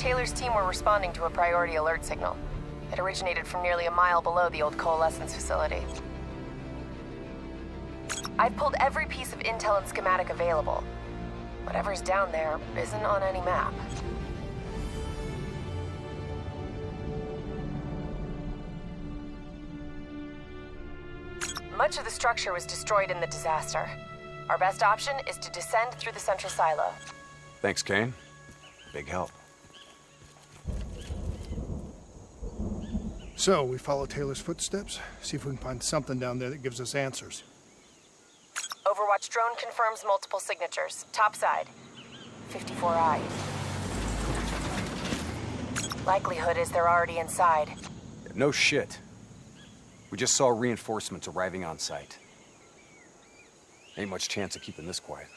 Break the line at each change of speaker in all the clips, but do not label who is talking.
Taylor's team were responding to a priority alert signal. It originated from nearly a mile below the old coalescence facility. I've pulled every piece of intel and schematic available. Whatever's down there isn't on any map. Much of the structure was destroyed in the disaster. Our best option is to descend through the central silo.
Thanks, Kane. Big help.
So, we follow Taylor's footsteps, see if we can find something down there that gives us answers.
Overwatch drone confirms multiple signatures. Topside. 54I. Likelihood is they're already inside.
No shit. We just saw reinforcements arriving on site. Ain't much chance of keeping this quiet.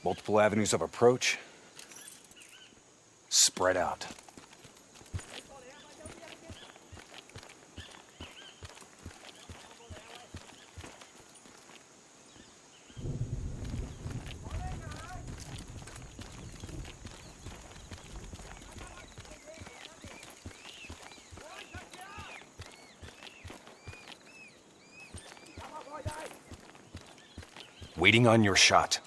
Multiple avenues of approach. Spread out. Waiting on your shot.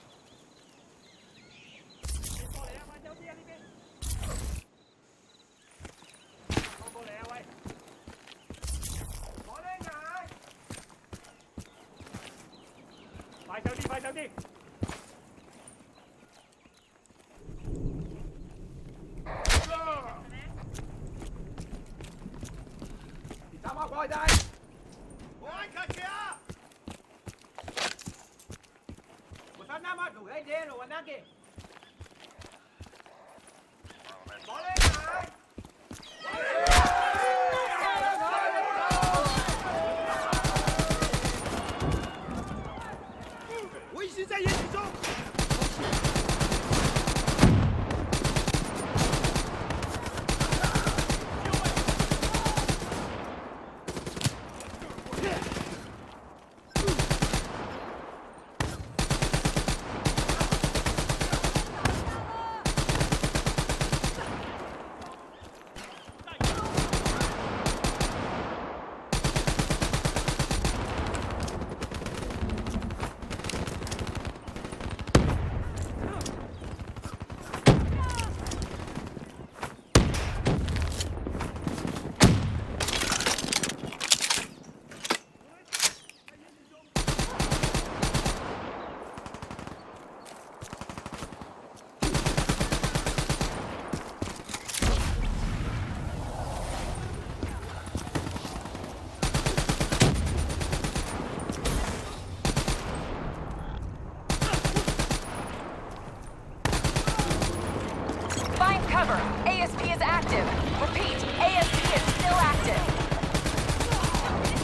ASP is active. Repeat, ASP is still active.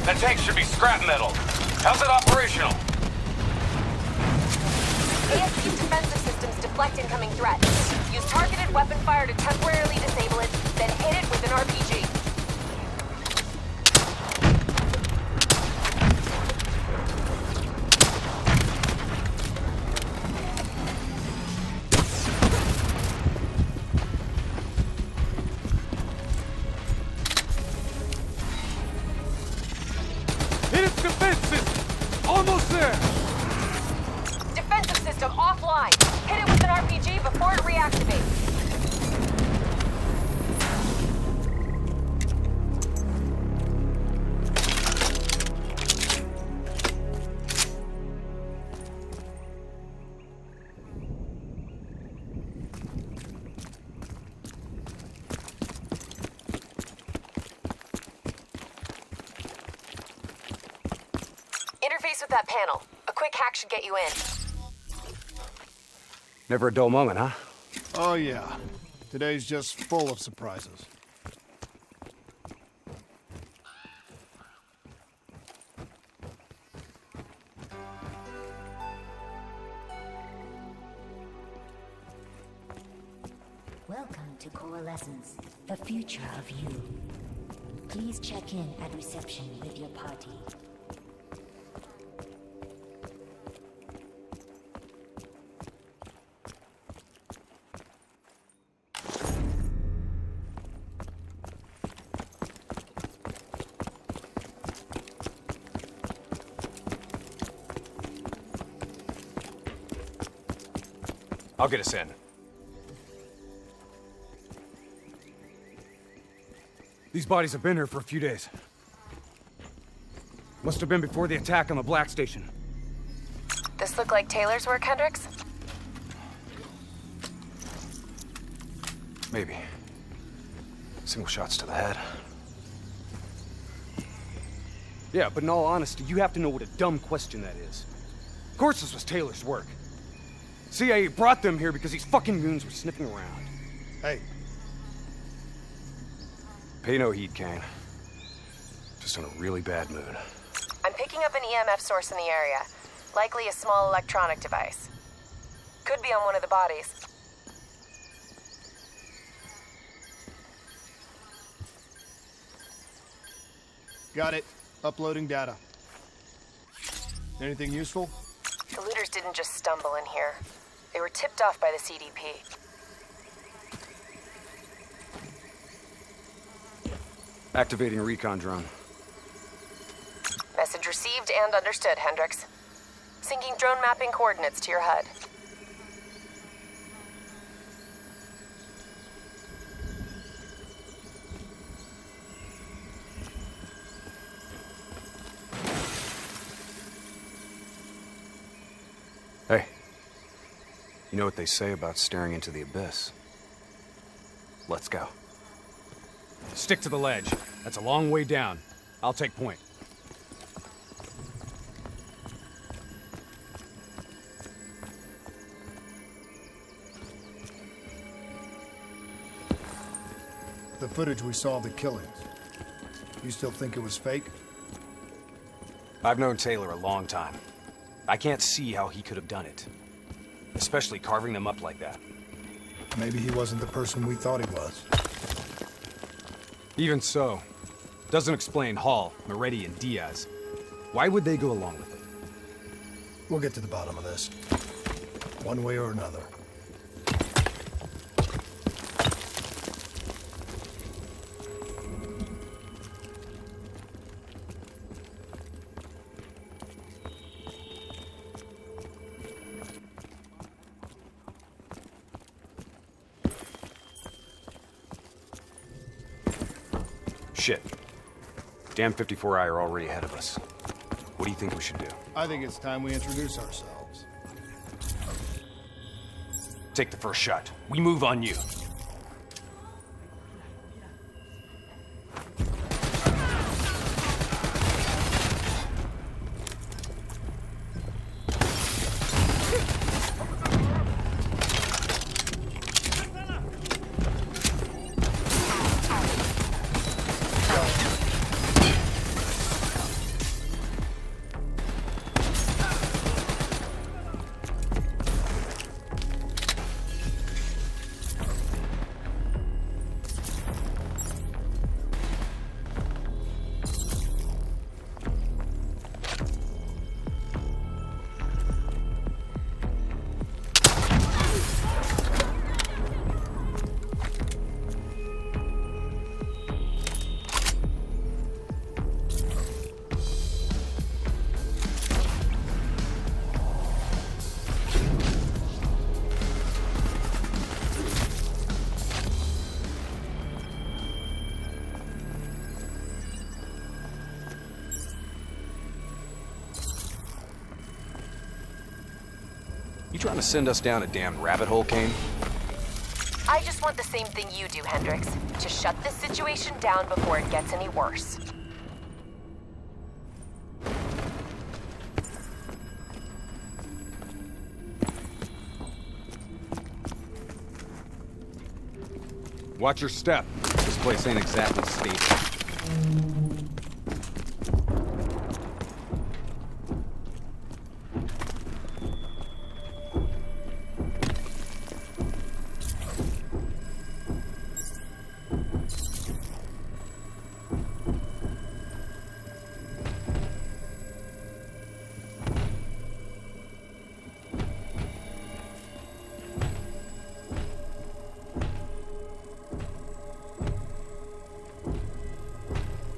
That tank should be scrap metal. How's it operational?
ASP's defensive systems deflect incoming threats. Use targeted weapon fire to temporarily disable it, then hit it with an RPG.
Almost there!
Defensive system offline. Hit it with an RPG before it reactivates. Interface with that panel. A quick hack should get you in.
Never a dull moment, huh?
Oh yeah. Today's just full of surprises.
Welcome to Coalescence, the future of you. Please check in at reception with your party.
I'll get us in. These bodies have been here for a few days. Must have been before the attack on the Black Station.
This look like Taylor's work, Hendricks?
Maybe. Single shots to the head. Yeah, but in all honesty, you have to know what a dumb question that is. Of course this was Taylor's work. CIA brought them here because these fucking goons were sniffing around.
Hey,
Pay no heed, Kane. Just in a really bad mood.
I'm picking up an EMF source in the area. Likely a small electronic device. Could be on one of the bodies.
got it. Uploading data. Anything useful?
The looters didn't just stumble in here. They were tipped off by the CDP.
Activating recon drone.
Message received and understood, Hendricks. Syncing drone mapping coordinates to your HUD.
Hey. You know what they say about staring into the abyss? Let's go. Stick to the ledge. That's a long way down. I'll take point.
The footage we saw of the killings. You still think it was fake?
I've known Taylor a long time. I can't see how he could have done it. Especially carving them up like that.
Maybe he wasn't the person we thought he was.
Even so, doesn't explain Hall, Moretti, and Diaz. Why would they go along with it?
We'll get to the bottom of this. One way or another.
Shit. Damn 54I are already ahead of us. What do you think we should do?
I think it's time we introduce ourselves.
Take the first shot. We move on you. You trying to send us down a damn rabbit hole, Kane?
I just want the same thing you do, Hendricks. To shut this situation down before it gets any worse.
Watch your step. This place ain't exactly stable.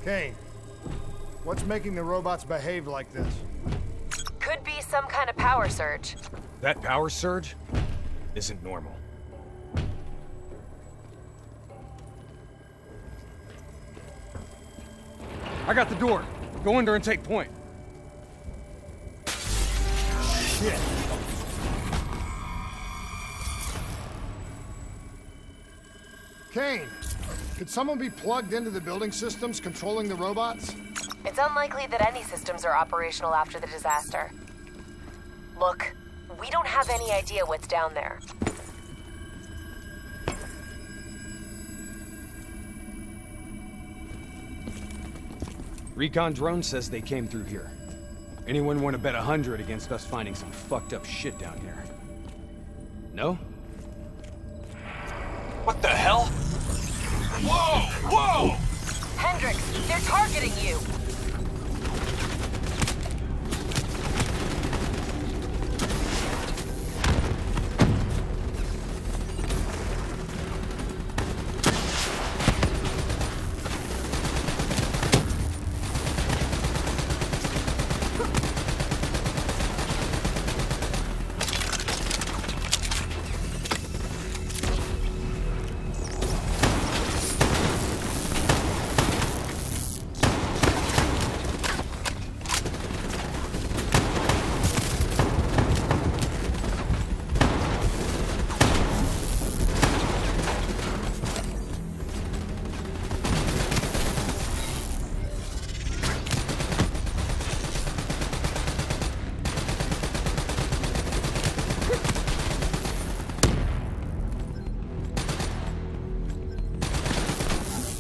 Kane, what's making the robots behave like this?
Could be some kind of power surge.
That power surge? isn't normal. I got the door. Go in there and take point. Shit.
Kane, could someone be plugged into the building systems controlling the robots?
It's unlikely that any systems are operational after the disaster. Look, we don't have any idea what's down there.
Recon drone says they came through here. Anyone want to bet 100 against us finding some fucked up shit down here? No?
What the hell? Whoa! Whoa!
Hendricks, they're targeting you!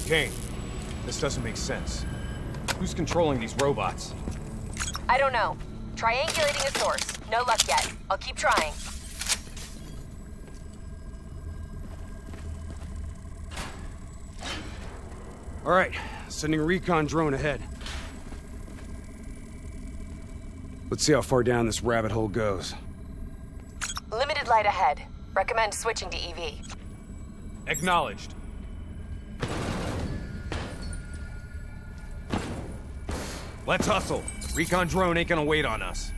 Kane, this doesn't make sense. Who's controlling these robots?
I don't know. Triangulating a source. No luck yet. I'll keep trying.
All right, sending a recon drone ahead. Let's see how far down this rabbit hole goes.
Limited light ahead. Recommend switching to EV.
Acknowledged. Let's hustle. Recon drone ain't gonna wait on us.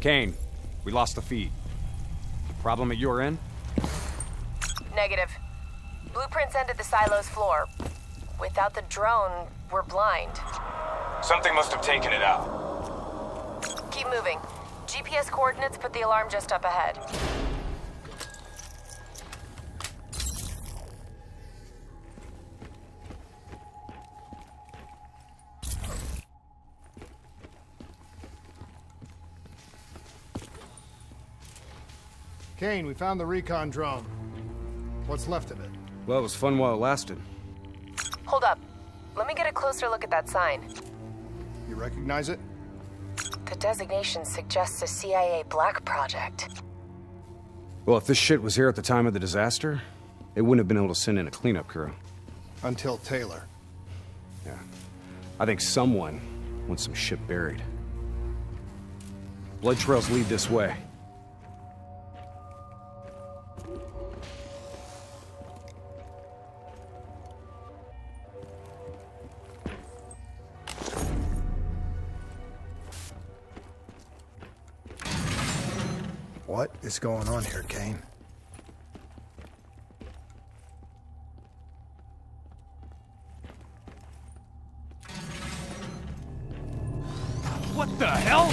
Kane, we lost the feed. Problem at your end?
Negative. Blueprints end at the silo's floor. Without the drone, we're blind.
Something must have taken it out.
Keep moving. GPS coordinates put the alarm just up ahead.
Kane, we found the recon drone. What's left of it?
Well, it was fun while it lasted.
Hold up. Let me get a closer look at that sign.
You recognize it?
The designation suggests a CIA black project.
Well, if this shit was here at the time of the disaster, they wouldn't have been able to send in a cleanup crew.
Until Taylor.
Yeah. I think someone wants some shit buried. Blood trails lead this way.
What is going on here, Kane?
What the hell?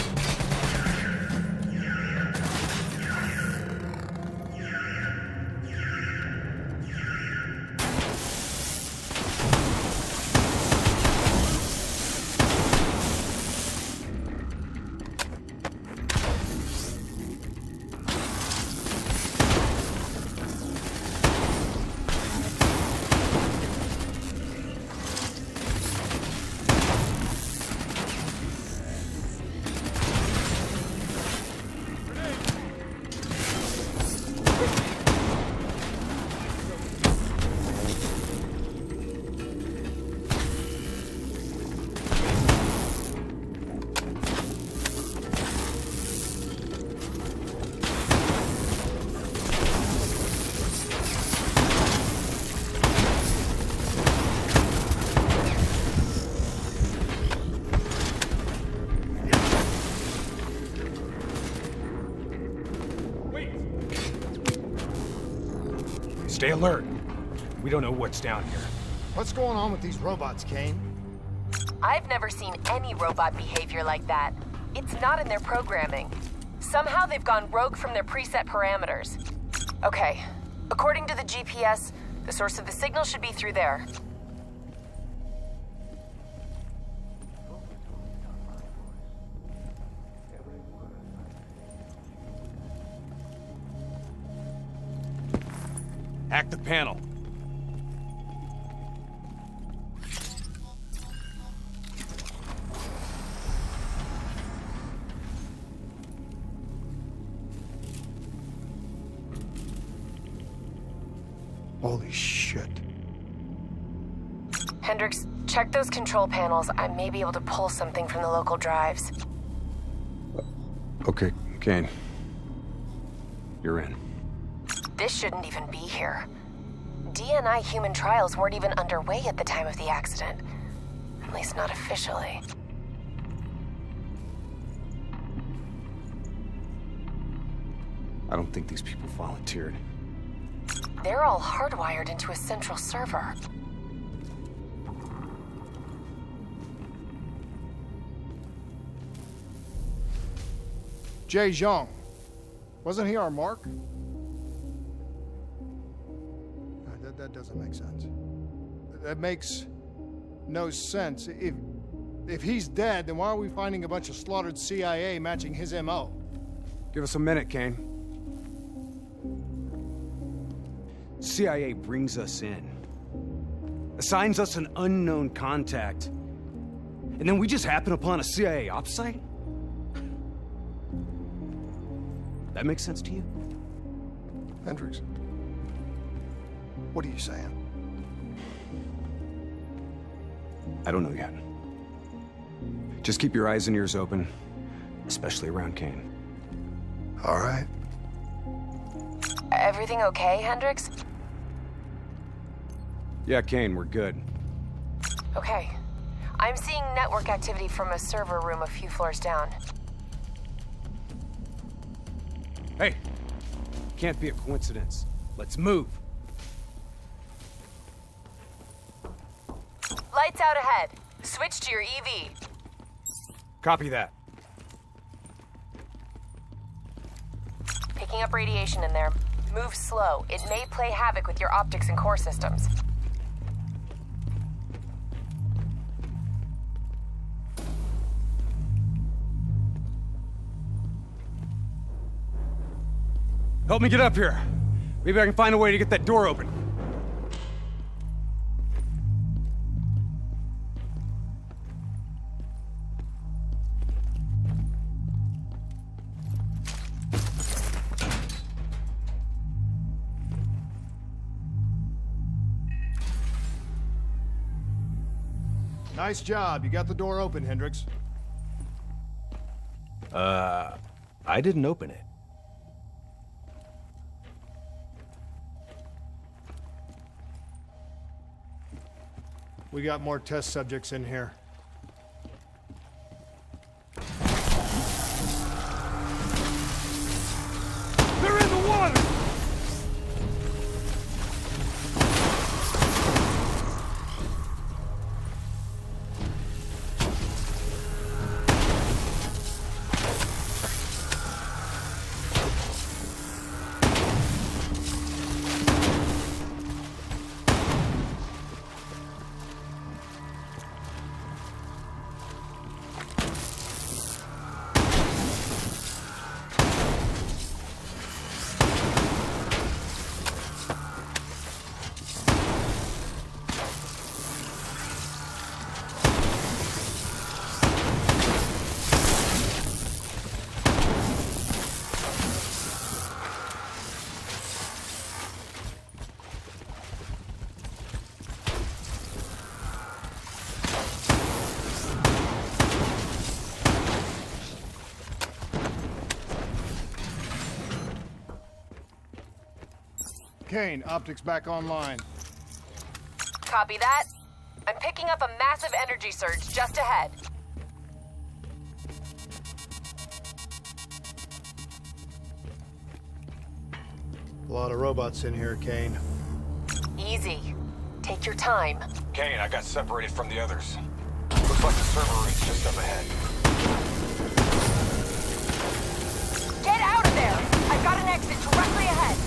Stay alert. We don't know what's down here.
What's going on with these robots, Kane?
I've never seen any robot behavior like that. It's not in their programming. Somehow they've gone rogue from their preset parameters. Okay, according to the GPS, the source of the signal should be through there.
Hack the panel.
Holy shit.
Hendricks, check those control panels. I may be able to pull something from the local drives.
Okay, Kane. You're in.
This shouldn't even be here. DNI human trials weren't even underway at the time of the accident. At least not officially.
I don't think these people volunteered.
They're all hardwired into a central server.
Jay Zhang. Wasn't he our mark? That doesn't make sense. That makes no sense. If he's dead, then why are we finding a bunch of slaughtered CIA matching his MO?
Give us a minute, Kane. CIA brings us in, assigns us an unknown contact, and then we just happen upon a CIA ops site? That makes sense to you?
Hendricks, what are you saying?
I don't know yet. Just keep your eyes and ears open, especially around Kane.
All right.
Everything okay, Hendricks?
Yeah, Kane, we're good.
Okay. I'm seeing network activity from a server room a few floors down.
Hey! Can't be a coincidence. Let's move.
Lights out ahead. Switch to your EV.
Copy that.
Picking up radiation in there. Move slow. It may play havoc with your optics and core systems.
Help me get up here. Maybe I can find a way to get that door open.
Nice job. You got the door open, Hendricks.
I didn't open it.
We got more test subjects in here.
They're in the water!
Kane, optics back online.
Copy that. I'm picking up a massive energy surge just ahead.
A lot of robots in here, Kane.
Easy. Take your time.
Kane, I got separated from the others. Looks like the server room's just up ahead.
Get out of there! I've got an exit directly ahead.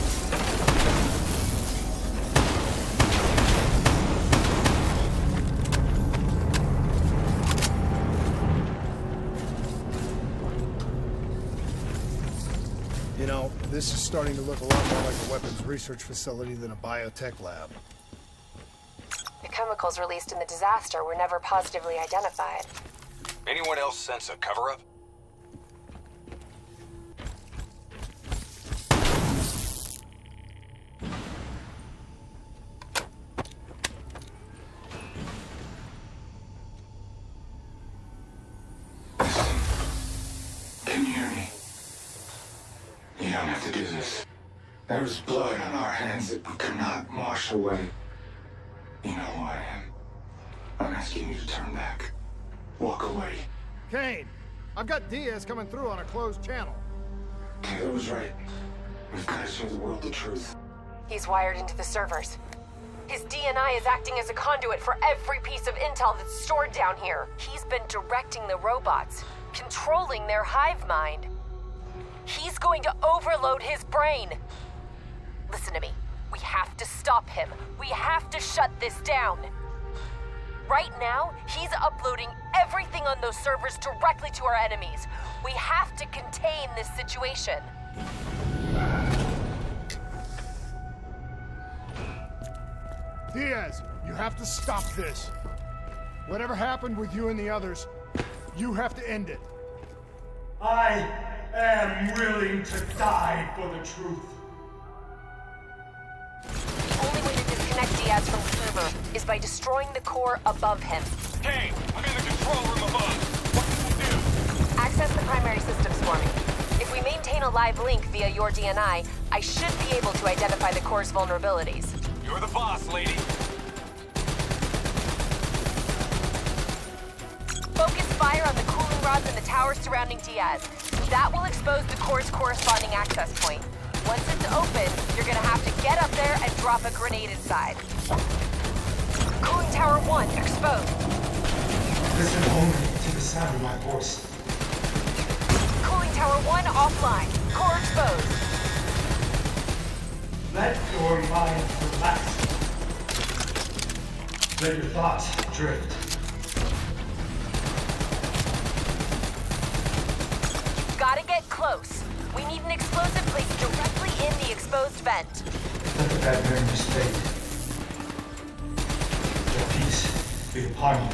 You know, this is starting to look a lot more like a weapons research facility than a biotech lab.
The chemicals released in the disaster were never positively identified.
Anyone else sense a cover-up?
Can you hear me? You don't have to do this. There was blood on our hands that we could not wash away. You know who I am. I'm asking you to turn back. Walk away.
Kane, I've got Diaz coming through on a closed channel.
Taylor was right. We've got to show the world the truth.
He's wired into the servers. His DNI is acting as a conduit for every piece of intel that's stored down here. He's been directing the robots, controlling their hive mind. He's going to overload his brain. Listen to me. We have to stop him. We have to shut this down. Right now, he's uploading everything on those servers directly to our enemies. We have to contain this situation.
Diaz, you have to stop this. Whatever happened with you and the others, you have to end it.
I am willing to die for the truth.
The only way to disconnect Diaz from the server is by destroying the core above him.
Kane, I'm in the control room above. What can we do?
Access the primary systems for me. If we maintain a live link via your DNI, I should be able to identify the core's vulnerabilities.
You're the boss, lady.
Focus fire on the cooling rods in the tower surrounding Diaz. That will expose the core's corresponding access point. Once it's open, you're gonna have to get up there and drop a grenade inside. Cooling tower 1 exposed.
Listen only to the sound of my voice.
Cooling tower 1 offline. Core exposed.
Let your mind relax. Let your thoughts drift.
Gotta get close. We need an explosive placed directly in the exposed vent.
Let the bad memories fade. Your peace be upon you.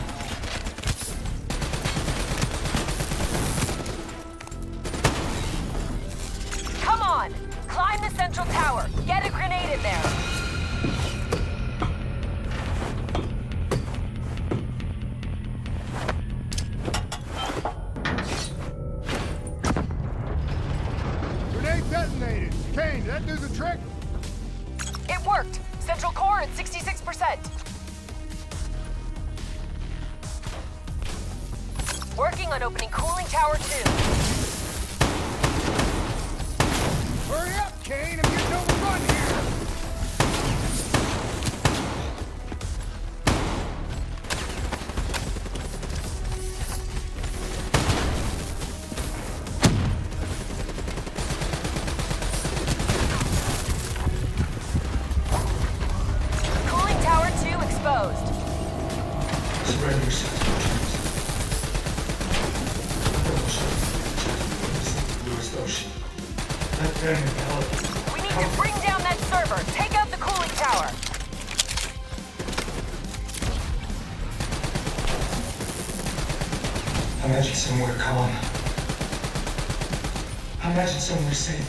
Come on! Climb the central tower. Get a grenade in there.
Grenade detonated. Kane, did that do the trick?
It worked. Central core at 66%. Working on opening cooling tower 2.
Hurry up, Kane. I'm getting overrun here.
Cooling tower 2 exposed.
Surrender yourself to the truth. Louis Ocean. Let them envelop you.
We need to bring down that server. Take out the cooling tower.
Imagine somewhere calm. Imagine somewhere safe.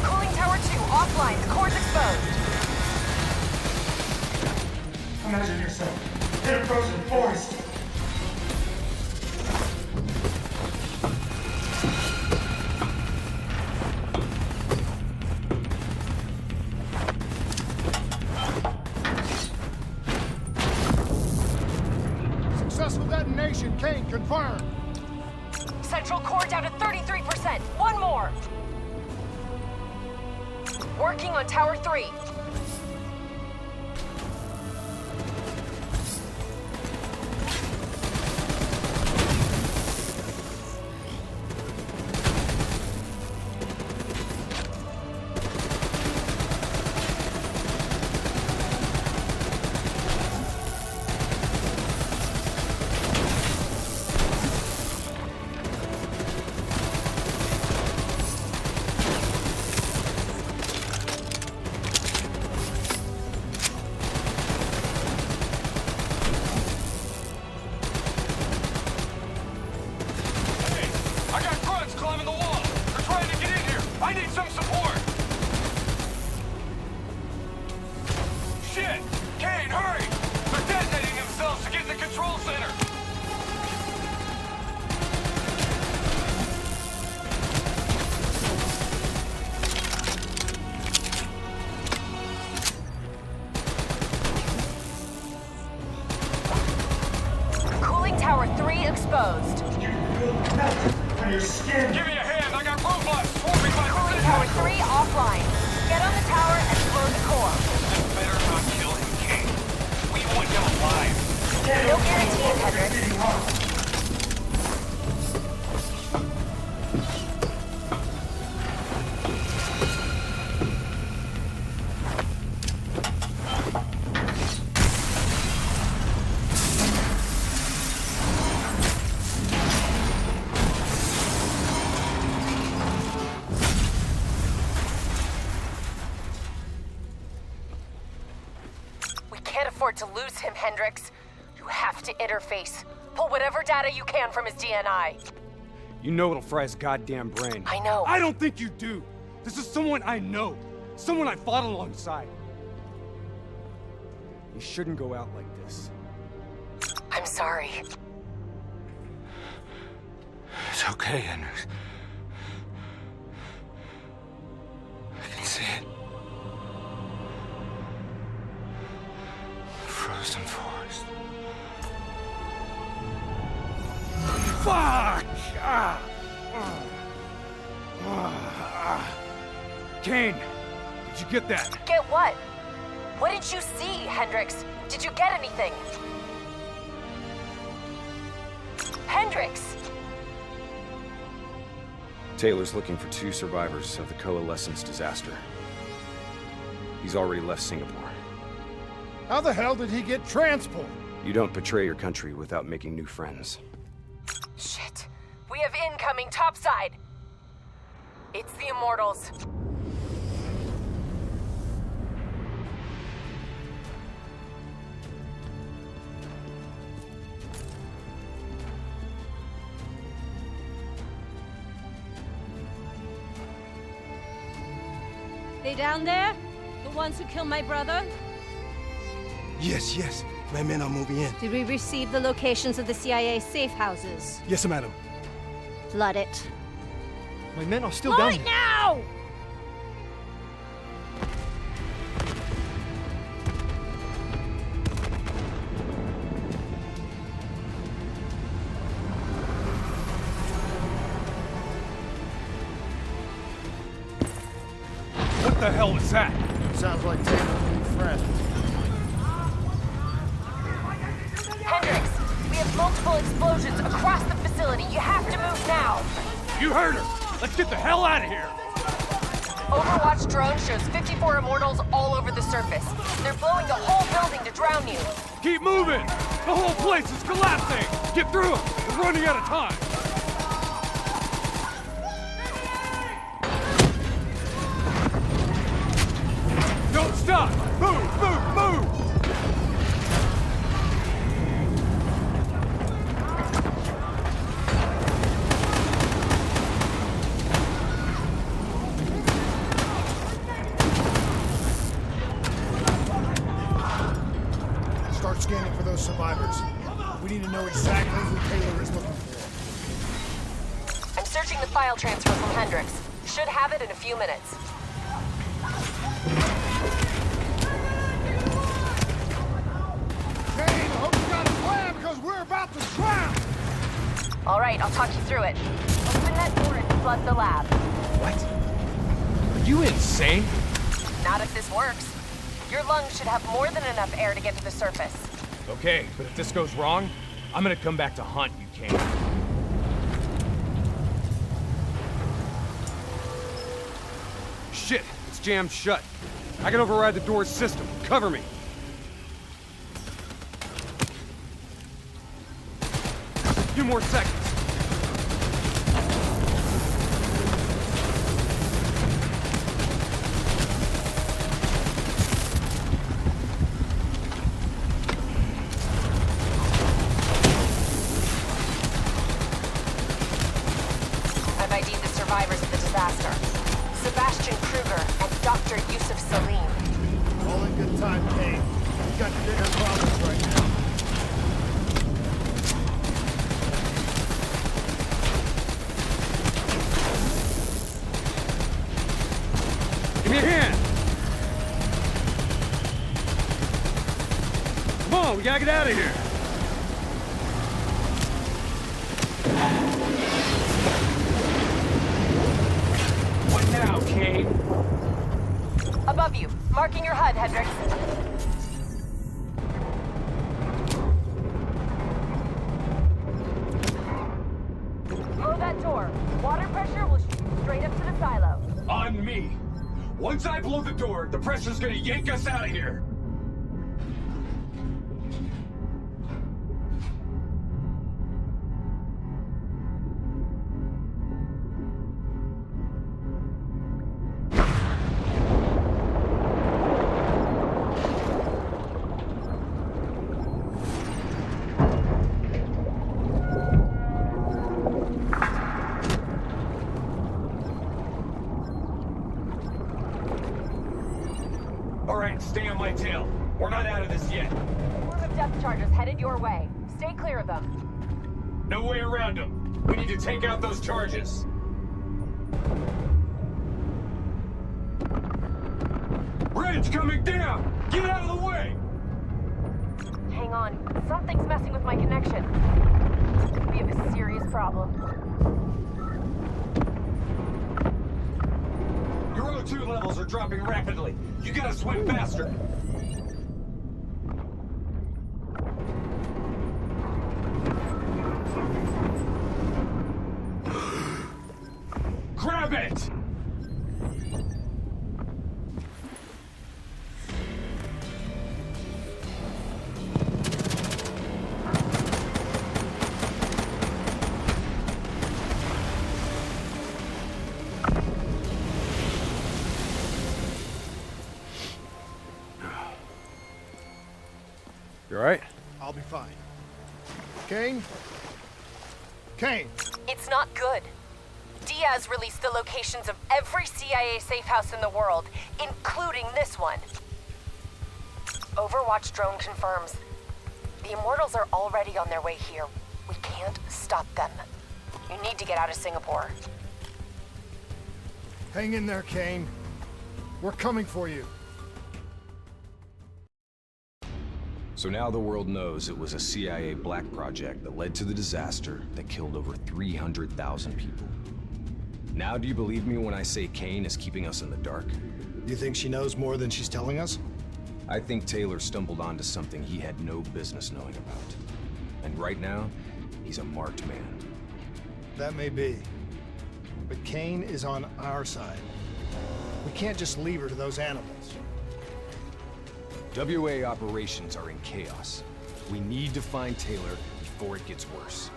Cooling tower 2 offline. The core's exposed.
Imagine yourself in a frozen forest.
Successful detonation. Kane, confirmed.
Central core down to 33%. One more. Working on Tower 3. Tower 3 exposed.
You will melt on your skin.
Give me a hand, I got robots swarming my
Cooling
position.
Tower 3 offline. Get on the tower and explode the core.
Better not kill him, King. We want him alive.
No guarantees, Hendricks. Can't afford to lose him, Hendricks. You have to interface. Pull whatever data you can from his DNI.
You know it'll fry his goddamn brain.
I know.
I don't think you do. This is someone I know. Someone I fought alongside. You shouldn't go out like this.
I'm sorry.
It's okay, Hendricks. I can see it. Frozen forest.
Fuck! Kane, did you get that?
Get what? What did you see, Hendricks? Did you get anything? Hendricks!
Taylor's looking for 2 survivors of the Coalescence disaster. He's already left Singapore.
How the hell did he get transport?
You don't betray your country without making new friends.
Shit. We have incoming topside. It's the Immortals.
They down there? The ones who killed my brother?
Yes, yes. My men are moving in.
Did we receive the locations of the CIA safe houses?
Yes, madam.
Flood it.
My men are still down
Right
here.
now!
What the hell was that?
Sounds like Taylor's new friend.
Hendricks, we have multiple explosions across the facility. You have to move now.
You heard her! Let's get the hell out of here!
Overwatch drone shows 54 Immortals all over the surface. They're blowing the whole building to drown you.
Keep moving! The whole place is collapsing! Get through it! We're running out of time! Don't stop! Move! Move! Move!
Start scanning for those survivors. We need to know exactly who Taylor is looking for.
I'm searching the file transfer from Hendricks. Should have it in a few minutes.
Kane, I hope you got a plan because we're about to drown!
All right, I'll talk you through it. Open that door and flood the lab.
What? Are you insane?
Not if this works. Your lungs should have more than enough air to get to the surface.
Okay, but if this goes wrong, I'm gonna come back to haunt you, Kane. Shit, it's jammed shut. I can override the door's system. Cover me. A few more seconds.
I've ID'd the survivors of the disaster. Sebastian Kruger and Dr. Yusuf Salim.
All in good time, Kane. We've got bigger problems right now.
Give me a hand! Come on, we gotta get out of here! What now, Kane?
Above you, marking your HUD, Hendricks. Blow that door. Water pressure will shoot you straight up to the silo.
On me. Once I blow the door, the pressure's gonna yank us out of here. All right, stay on my tail. We're not out of this yet.
Swarm of depth charges headed your way. Stay clear of them.
No way around them. We need to take out those charges. Bridge coming down! Get out of the way!
Hang on. Something's messing with my connection. We have a serious problem.
Your O2 levels are dropping rapidly. You gotta swim faster. Grab it!
You alright?
I'll be fine. Kane? Kane!
It's not good. Diaz released the locations of every CIA safe house in the world, including this one. Overwatch drone confirms. The Immortals are already on their way here. We can't stop them. You need to get out of Singapore.
Hang in there, Kane. We're coming for you.
So now the world knows it was a CIA black project that led to the disaster that killed over 300,000 people. Now do you believe me when I say Kane is keeping us in the dark?
Do you think she knows more than she's telling us?
I think Taylor stumbled onto something he had no business knowing about. And right now, he's a marked man.
That may be. But Kane is on our side. We can't just leave her to those animals.
WA operations are in chaos. We need to find Taylor before it gets worse.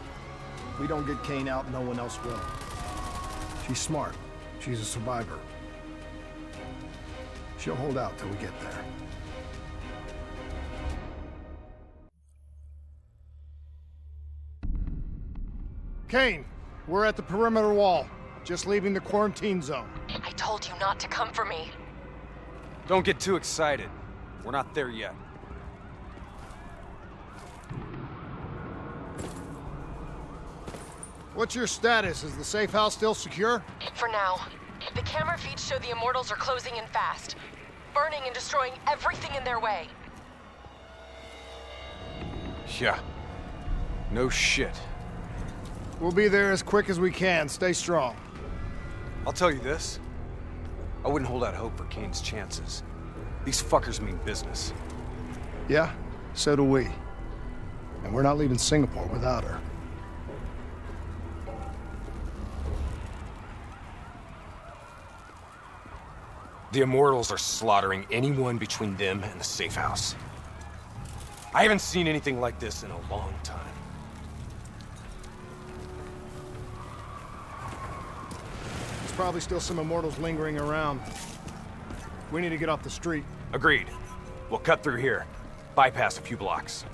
If we don't get Kane out, no one else will. She's smart. She's a survivor. She'll hold out till we get there. Kane, we're at the perimeter wall. Just leaving the quarantine zone.
I told you not to come for me.
Don't get too excited. We're not there yet.
What's your status? Is the safe house still secure?
For now. The camera feeds show the Immortals are closing in fast, burning and destroying everything in their way.
Yeah. No shit.
We'll be there as quick as we can. Stay strong.
I'll tell you this. I wouldn't hold out hope for Kane's chances. These fuckers mean business.
Yeah, so do we. And we're not leaving Singapore without her.
The Immortals are slaughtering anyone between them and the safe house. I haven't seen anything like this in a long time.
There's probably still some Immortals lingering around. We need to get off the street.
Agreed. We'll cut through here. Bypass a few blocks.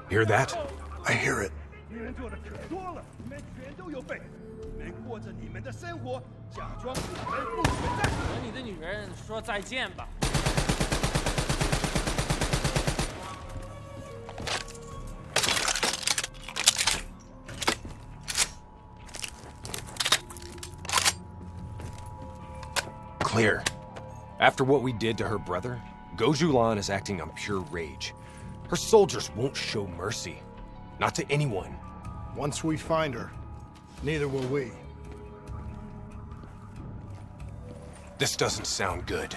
Hear that?
I hear it.
女人做的可多了，你们全都有份，你们过着你们的生活，假装我们不存在。
和你的女人说再见吧。
Clear. After what we did to her brother, Gojulan is acting on pure rage. Her soldiers won't show mercy. Not to anyone.
Once we find her, neither will we.
This doesn't sound good.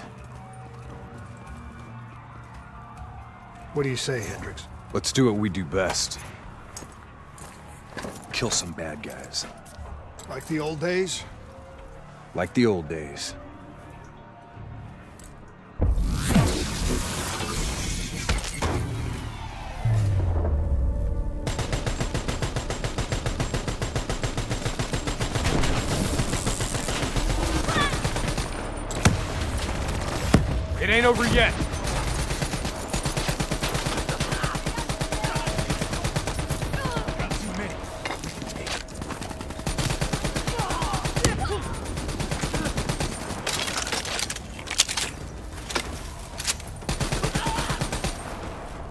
What do you say, Hendricks?
Let's do what we do best. Kill some bad guys.
Like the old days?
Like the old days. It ain't over yet.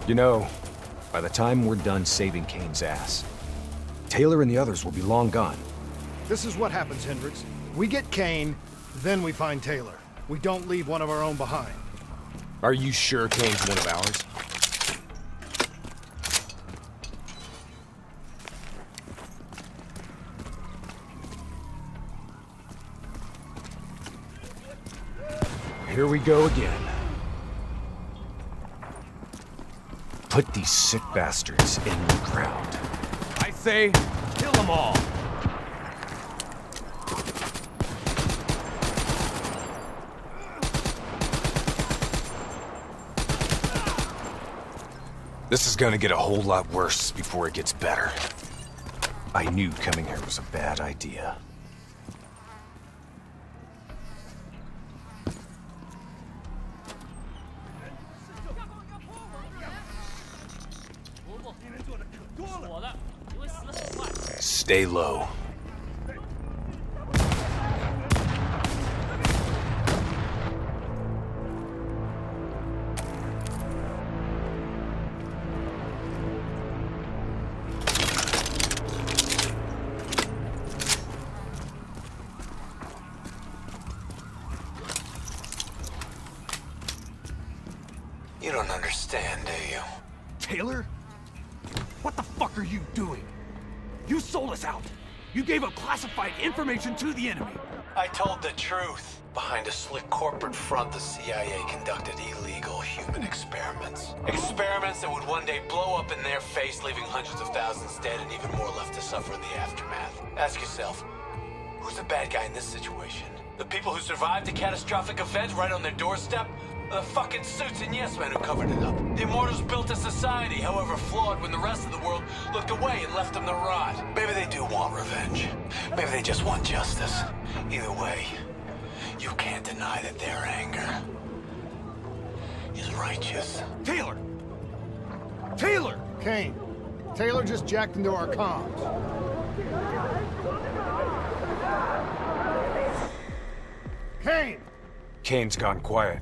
You know, by the time we're done saving Kane's ass, Taylor and the others will be long gone.
This is what happens, Hendricks. We get Kane, then we find Taylor. We don't leave one of our own behind.
Are you sure Kane's one of ours? Here we go again. Put these sick bastards in the ground. I say, kill them all. This is gonna get a whole lot worse before it gets better. I knew coming here was a bad idea. Stay low.
You don't understand, do you?
Taylor? What the fuck are you doing? You sold us out. You gave up classified information to the enemy.
I told the truth. Behind a slick corporate front, the CIA conducted illegal human experiments. Experiments that would one day blow up in their face, leaving hundreds of thousands dead and even more left to suffer in the aftermath. Ask yourself, who's the bad guy in this situation? The people who survived a catastrophic event right on their doorstep? Or the fucking suits and yes men who covered it up? The Immortals built a society, however flawed, when the rest of the world looked away and left them to rot. Maybe they do want revenge. Maybe they just want justice. Either way, you can't deny that their anger is righteous.
Taylor! Taylor!
Kane, Taylor just jacked into our comms. Kane!
Kane's gone quiet.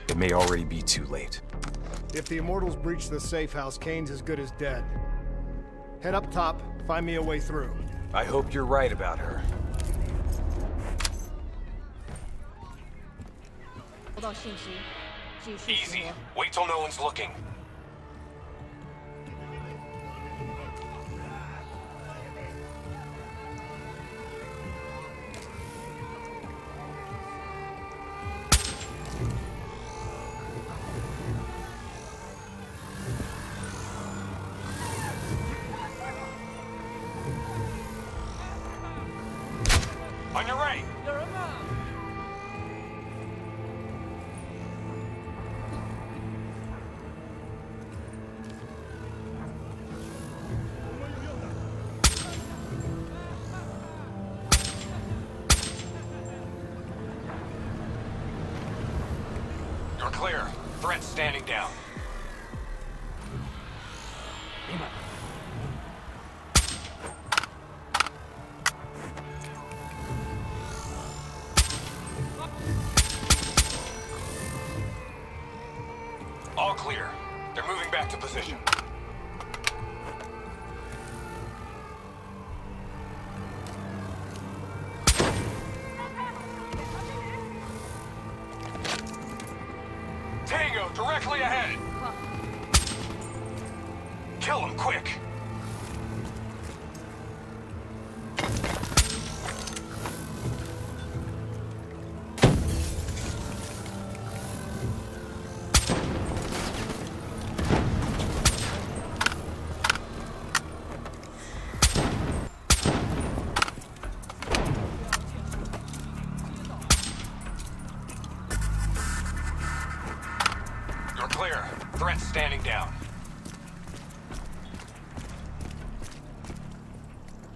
It may already be too late.
If the Immortals breach the safe house, Kane's as good as dead. Head up top, find me a way through.
I hope you're right about her.
到信息，继续巡
Easy.
逻。
Wait till no one's looking. On your right.
有人吗？
You're clear. Threat standing down.
明白。
All clear. They're moving back to position. Tango, directly ahead! Kill him quick! You're clear. Threat standing down.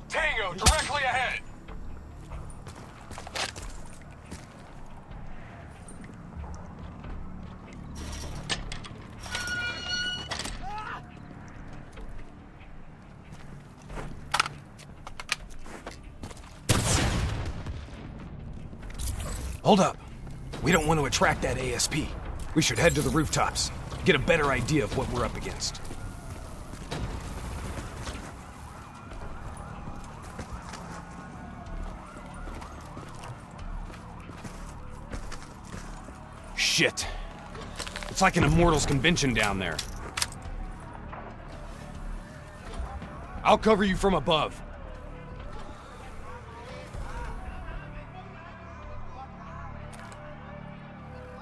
Tango, directly ahead!
Hold up. We don't want to attract that ASP. We should head to the rooftops. Get a better idea of what we're up against. Shit. It's like an Immortals convention down there. I'll cover you from above.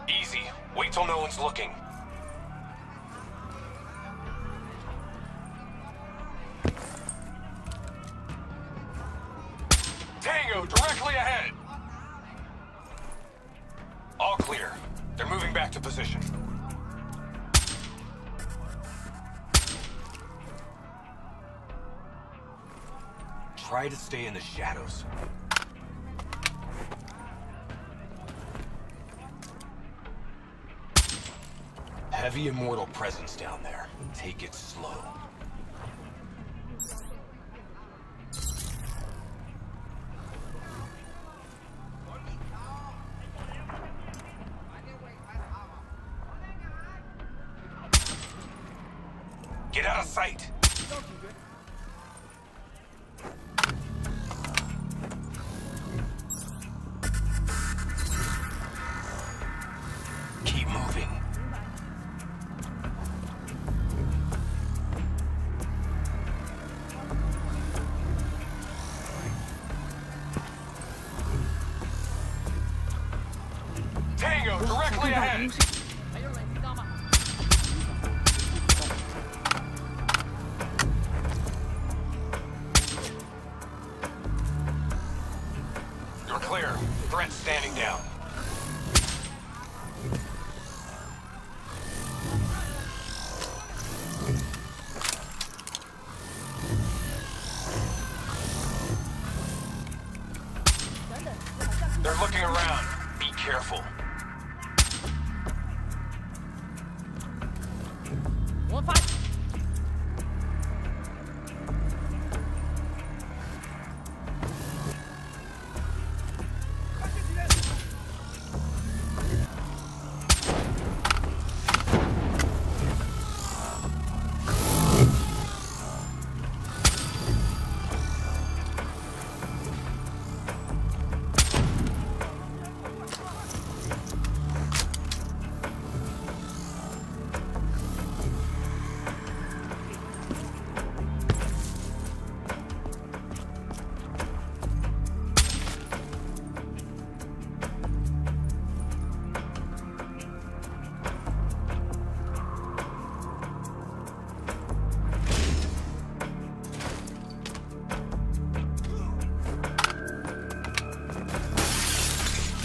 Easy. Wait till no one's looking. Tango, directly ahead! All clear. They're moving back to position. Try to stay in the shadows. Heavy Immortal presence down there. Take it slow. Get out of sight! Keep moving. Tango, directly ahead!
还有人知道吗？
You're clear. Threat standing down. They're looking around. Be careful.
我发。
Tango,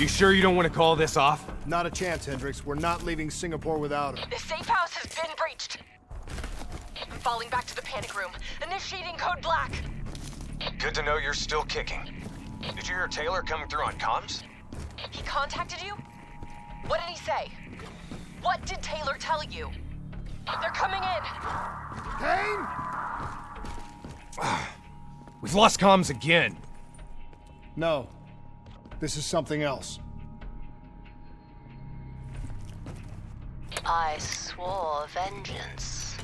You sure you don't want to call this off?
Not a chance, Hendricks. We're not leaving Singapore without her.
The safe house has been breached. I'm falling back to the panic room. Initiating code black.
Good to know you're still kicking. Did you hear Taylor coming through on comms?
He contacted you? What did he say? What did Taylor tell you? They're coming in.
Kane?
We've lost comms again.
No. This is something else.
I swore vengeance.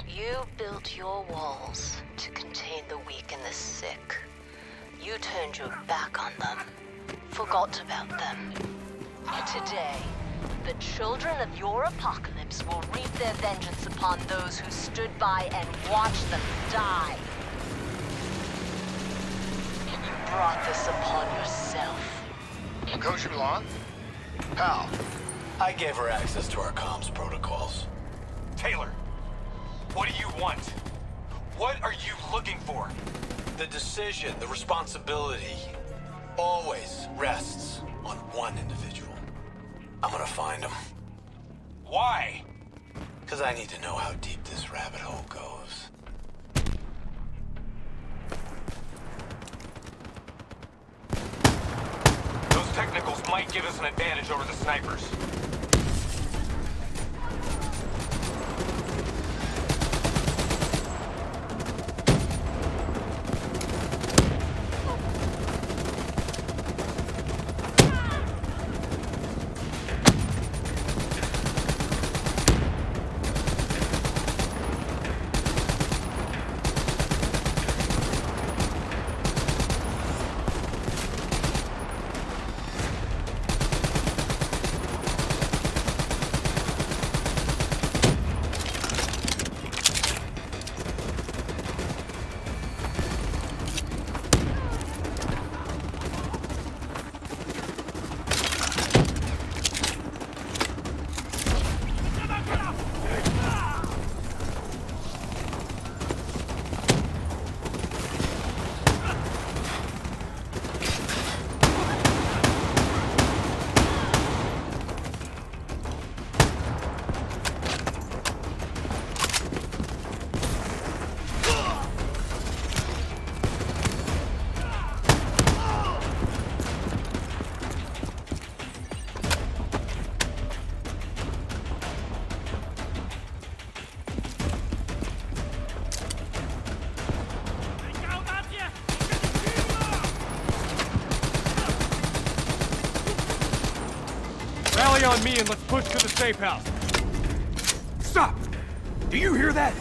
You built your walls to contain the weak and the sick. You turned your back on them, forgot about them. Today, the children of your apocalypse will reap their vengeance upon those who stood by and watched them die. You brought this upon yourself.
Coach Milan? Pal, I gave her access to our comms protocols.
Taylor, what do you want? What are you looking for?
The decision, the responsibility, always rests on one individual. I'm gonna find him.
Why?
Because I need to know how deep this rabbit hole goes.
Those technicals might give us an advantage over the snipers.
Rally on me and let's push to the safe house. Stop! Do you hear that?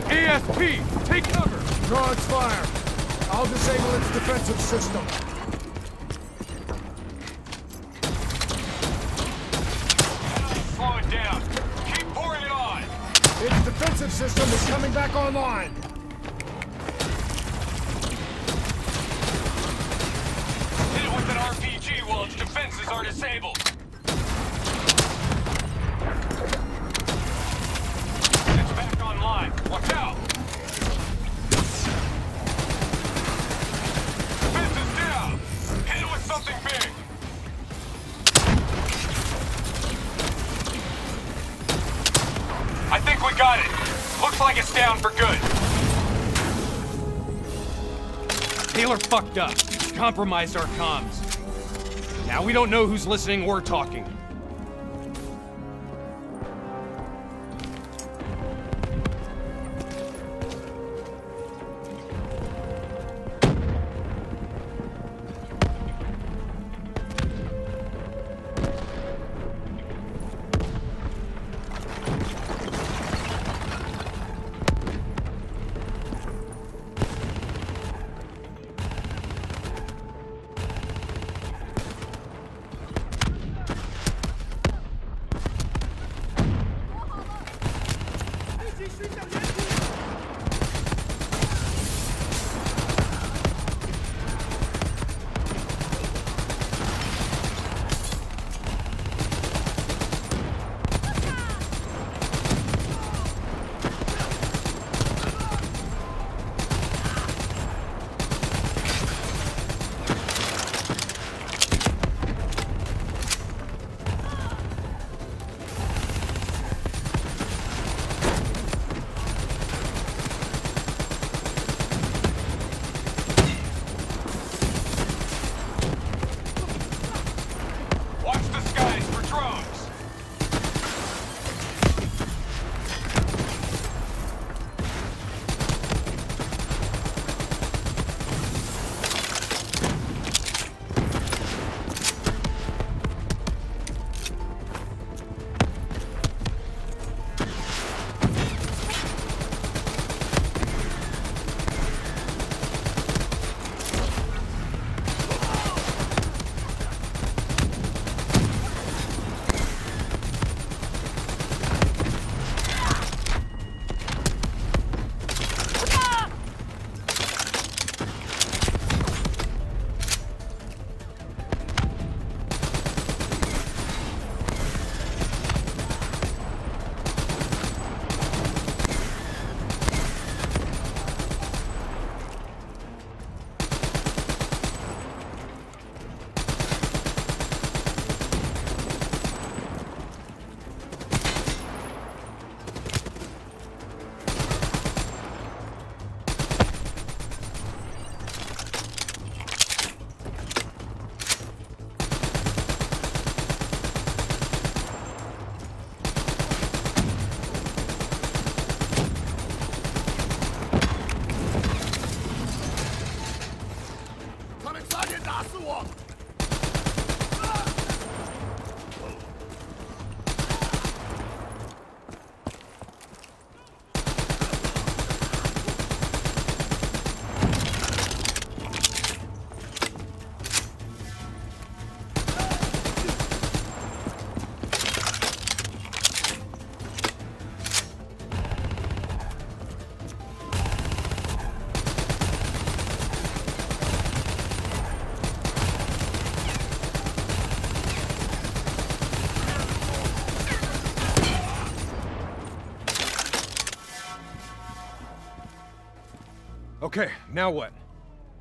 ASP, take cover!
Draw its fire. I'll disable its defensive system.
Slow it down. Keep pouring it on.
Its defensive system is coming back online.
Hit it with an RPG while its defenses are disabled. It's back online. Watch out! Defense is down. Hit it with something big. I think we got it. Looks like it's down for good.
Taylor fucked up. Compromised our comms. Now we don't know who's listening or talking.
差点打死我！
Okay, now what?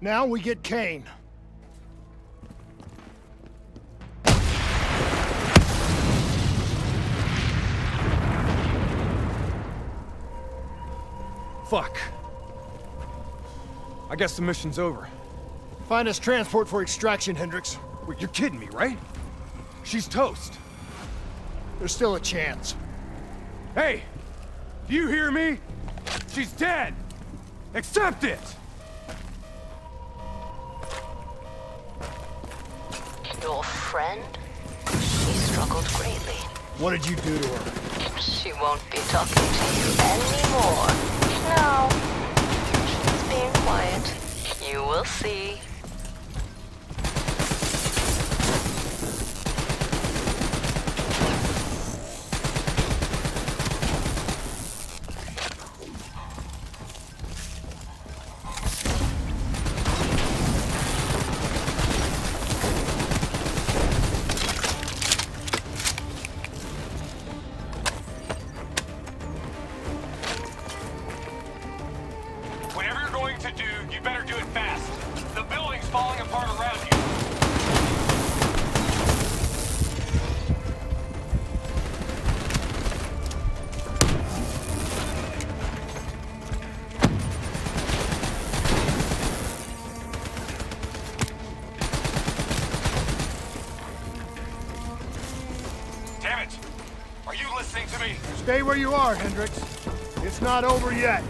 Now we get Kane.
Fuck. I guess the mission's over.
Find us transport for extraction, Hendricks.
Wait, you're kidding me, right? She's toast.
There's still a chance.
Hey! Do you hear me? She's dead! Accept it!
Your friend? She struggled greatly.
What did you do to her?
She won't be talking to you anymore. No. She's being quiet. You will see.
Whatever you're going to do, you better do it fast. The building's falling apart around you. Damn it! Are you listening to me?
Stay where you are, Hendricks. It's not over yet.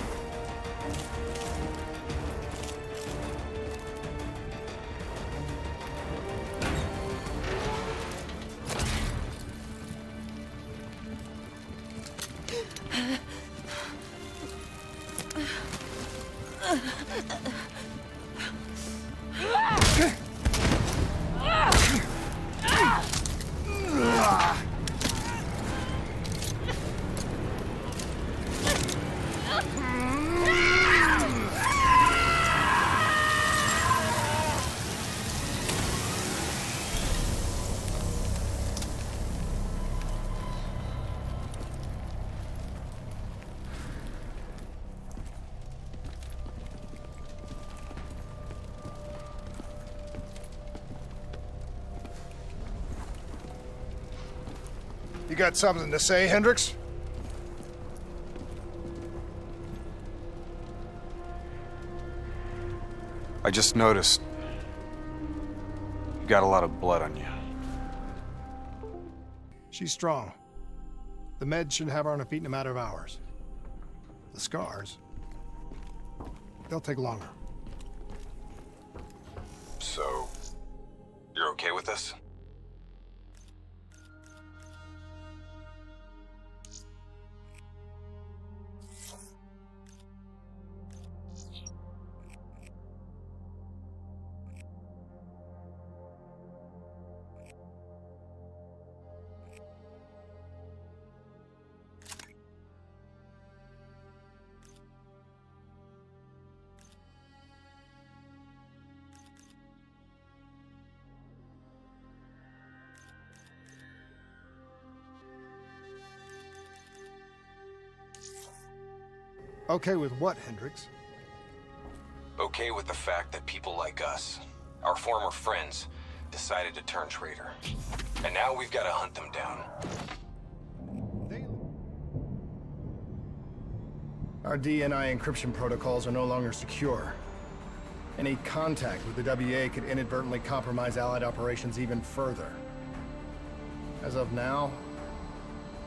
You got something to say, Hendricks?
I just noticed you got a lot of blood on you.
She's strong. The meds should have her on her feet in a matter of hours. The scars, they'll take longer.
So, you're okay with this?
Okay with what, Hendricks?
Okay with the fact that people like us, our former friends, decided to turn traitor. And now we've got to hunt them down.
Our DNI encryption protocols are no longer secure. Any contact with the WA could inadvertently compromise Allied operations even further. As of now,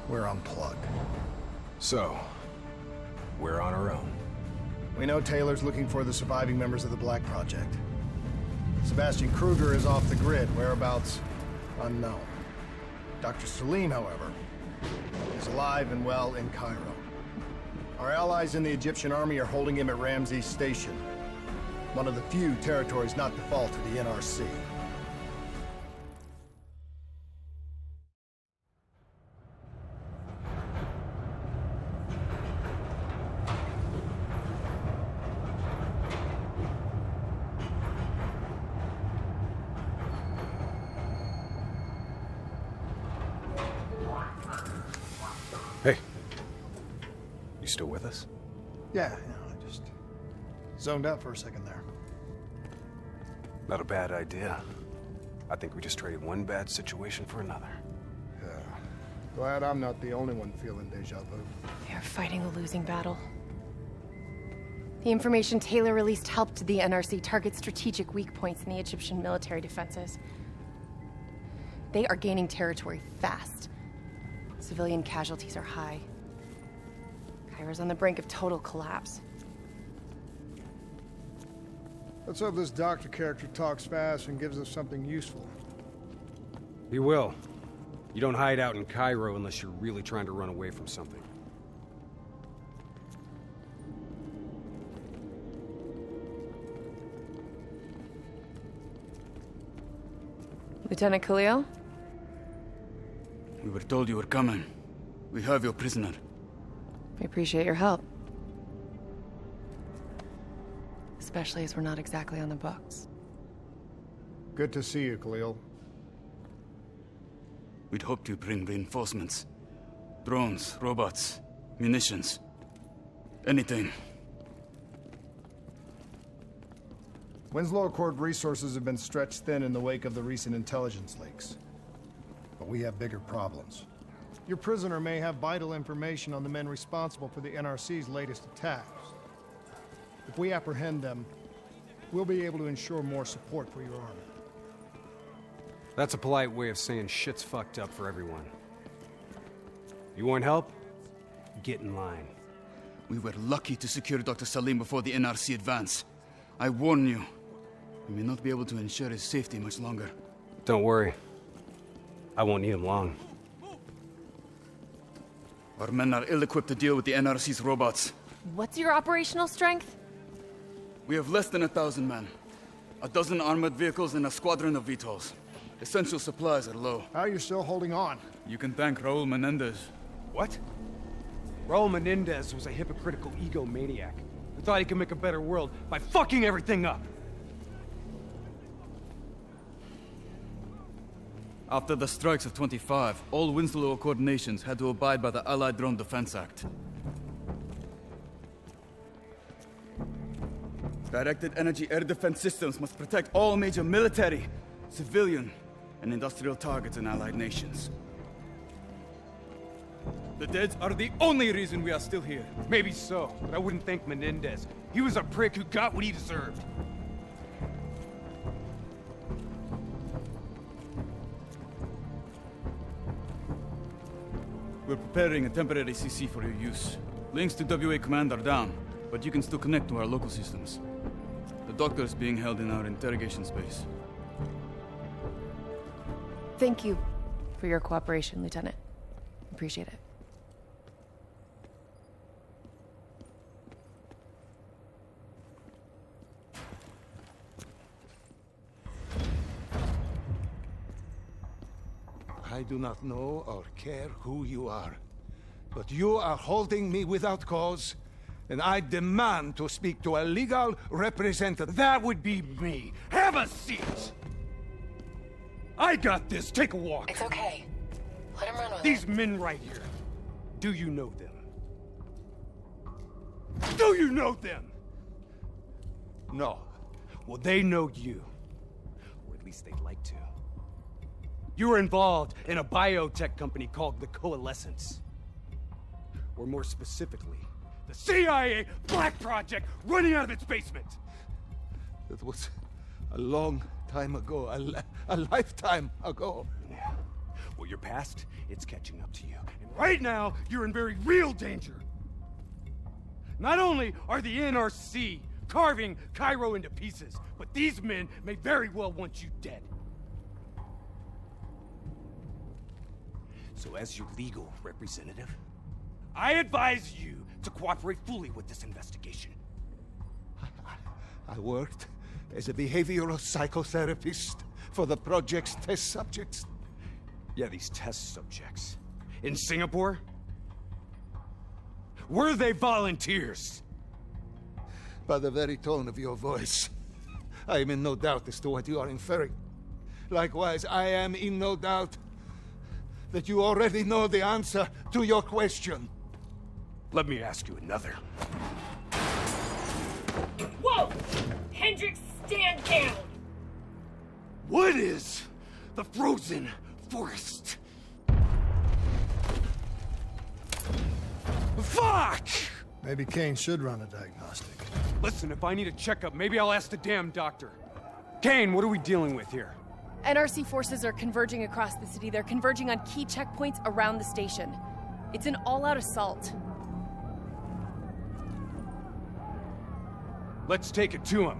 we're unplugged.
So, we're on our own.
We know Taylor's looking for the surviving members of the Black Project. Sebastian Kruger is off the grid, whereabouts unknown. Dr. Salim, however, is alive and well in Cairo. Our allies in the Egyptian army are holding him at Ramses Station, one of the few territories not to fall to the NRC.
Hey. You still with us?
Yeah, I just zoned out for a second there.
Not a bad idea. I think we just traded one bad situation for another.
Yeah. Glad I'm not the only one feeling deja vu.
They are fighting a losing battle. The information Taylor released helped the NRC target strategic weak points in the Egyptian military defenses. They are gaining territory fast. Civilian casualties are high. Cairo's on the brink of total collapse.
Let's hope this doctor character talks fast and gives us something useful.
He will. You don't hide out in Cairo unless you're really trying to run away from something.
Lieutenant Khalil?
We were told you were coming. We have your prisoner.
We appreciate your help. Especially as we're not exactly on the books.
Good to see you, Khalil.
We'd hoped to bring reinforcements. Drones, robots, munitions. Anything.
Winslow Accord resources have been stretched thin in the wake of the recent intelligence leaks. But we have bigger problems. Your prisoner may have vital information on the men responsible for the NRC's latest attacks. If we apprehend them, we'll be able to ensure more support for your army.
That's a polite way of saying shit's fucked up for everyone. You want help? Get in line.
We were lucky to secure Dr. Salim before the NRC advance. I warn you, we may not be able to ensure his safety much longer.
Don't worry. I won't need him long.
Our men are ill-equipped to deal with the NRC's robots.
What's your operational strength?
We have less than 1,000 men. 12 armored vehicles and a squadron of VTOLs. Essential supplies are low.
How are you still holding on?
You can thank Raul Menendez.
What? Raul Menendez was a hypocritical egomaniac who thought he could make a better world by fucking everything up.
After the strikes of 25, all Winslow Accord nations had to abide by the Allied Drone Defense Act. Directed energy air defense systems must protect all major military, civilian, and industrial targets in Allied nations. The dead are the only reason we are still here.
Maybe so, but I wouldn't thank Menendez. He was a prick who got what he deserved.
We're preparing a temporary CC for your use. Links to WA Command are down, but you can still connect to our local systems. The doctor is being held in our interrogation space.
Thank you for your cooperation, Lieutenant. Appreciate it.
I do not know or care who you are, but you are holding me without cause, and I demand to speak to a legal representative.
That would be me. Have a seat! I got this. Take a walk.
It's okay. Let him run with
These
it.
men right here. Do you know them? Do you know them?
No.
Well, they know you. Or at least they'd like to. You were involved in a biotech company called the Coalescence. Or more specifically, the CIA Black Project running out of its basement.
That was a long time ago, a lifetime ago.
Yeah. Well, your past, it's catching up to you. And right now, you're in very real danger. Not only are the NRC carving Cairo into pieces. But these men may very well want you dead. So as your legal representative, I advise you to cooperate fully with this investigation.
I worked as a behavioral psychotherapist for the project's test subjects.
Yeah, these test subjects. In Singapore? Were they volunteers?
By the very tone of your voice, I am in no doubt as to what you are inferring. Likewise, I am in no doubt that you already know the answer to your question.
Let me ask you another.
Whoa! Hendricks, stand down!
What is the frozen forest? Fuck!
Maybe Kane should run a diagnostic.
Listen, if I need a checkup, maybe I'll ask the damn doctor. Kane, what are we dealing with here?
NRC forces are converging across the city. They're converging on key checkpoints around the station. It's an all-out assault.
Let's take it to him.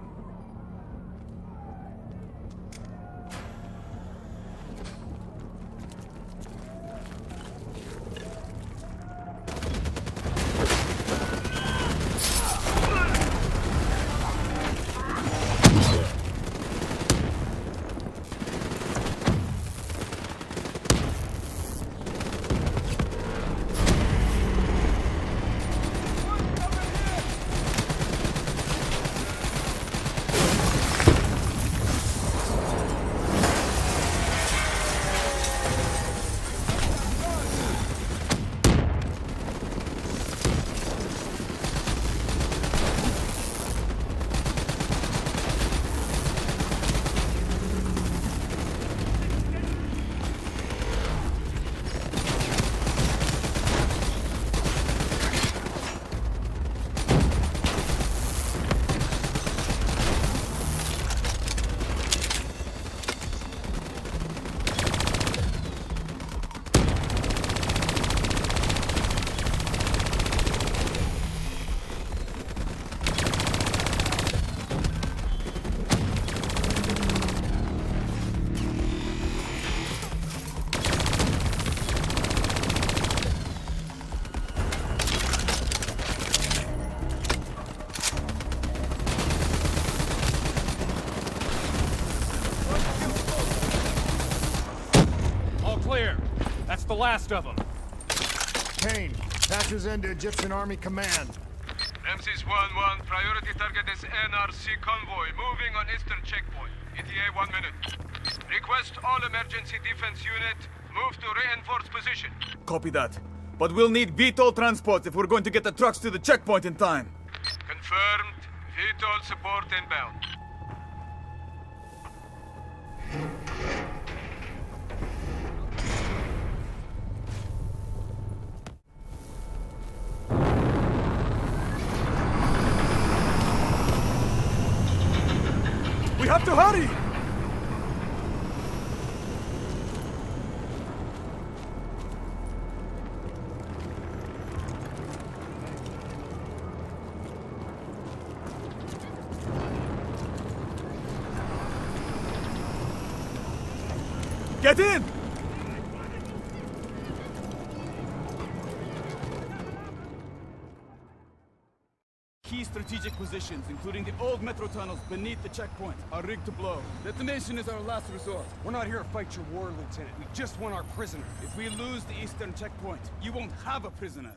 The last of them.
Kane, patches into Egyptian Army Command.
Ramses 1-1, priority target is NRC convoy, moving on eastern checkpoint. ETA 1 minute. Request all emergency defense unit, move to reinforced position.
Copy that. But we'll need VTOL transports if we're going to get the trucks to the checkpoint in time.
Confirmed. VTOL support inbound.
We have to hurry! Get in! Key strategic positions, including the old metro tunnels beneath the checkpoint, are rigged to blow. Detonation is our last resort.
We're not here to fight your war, Lieutenant. We just want our prisoner.
If we lose the eastern checkpoint, you won't have a prisoner.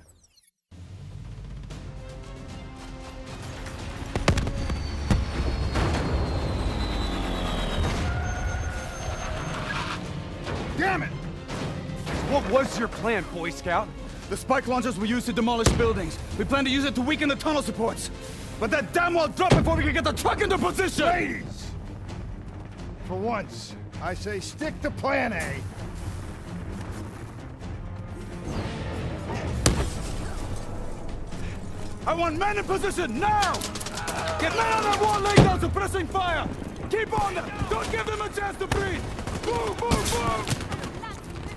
Damn it! What was your plan, Boy Scout?
The spike launchers were used to demolish buildings. We plan to use it to weaken the tunnel supports. But that damn wall dropped before we can get the truck into position!
Ladies! For once, I say stick to plan A.
I want men in position, now! Get men on that wall laid down, suppressing fire! Keep on them! Don't give them a chance to breathe! Move, move, move!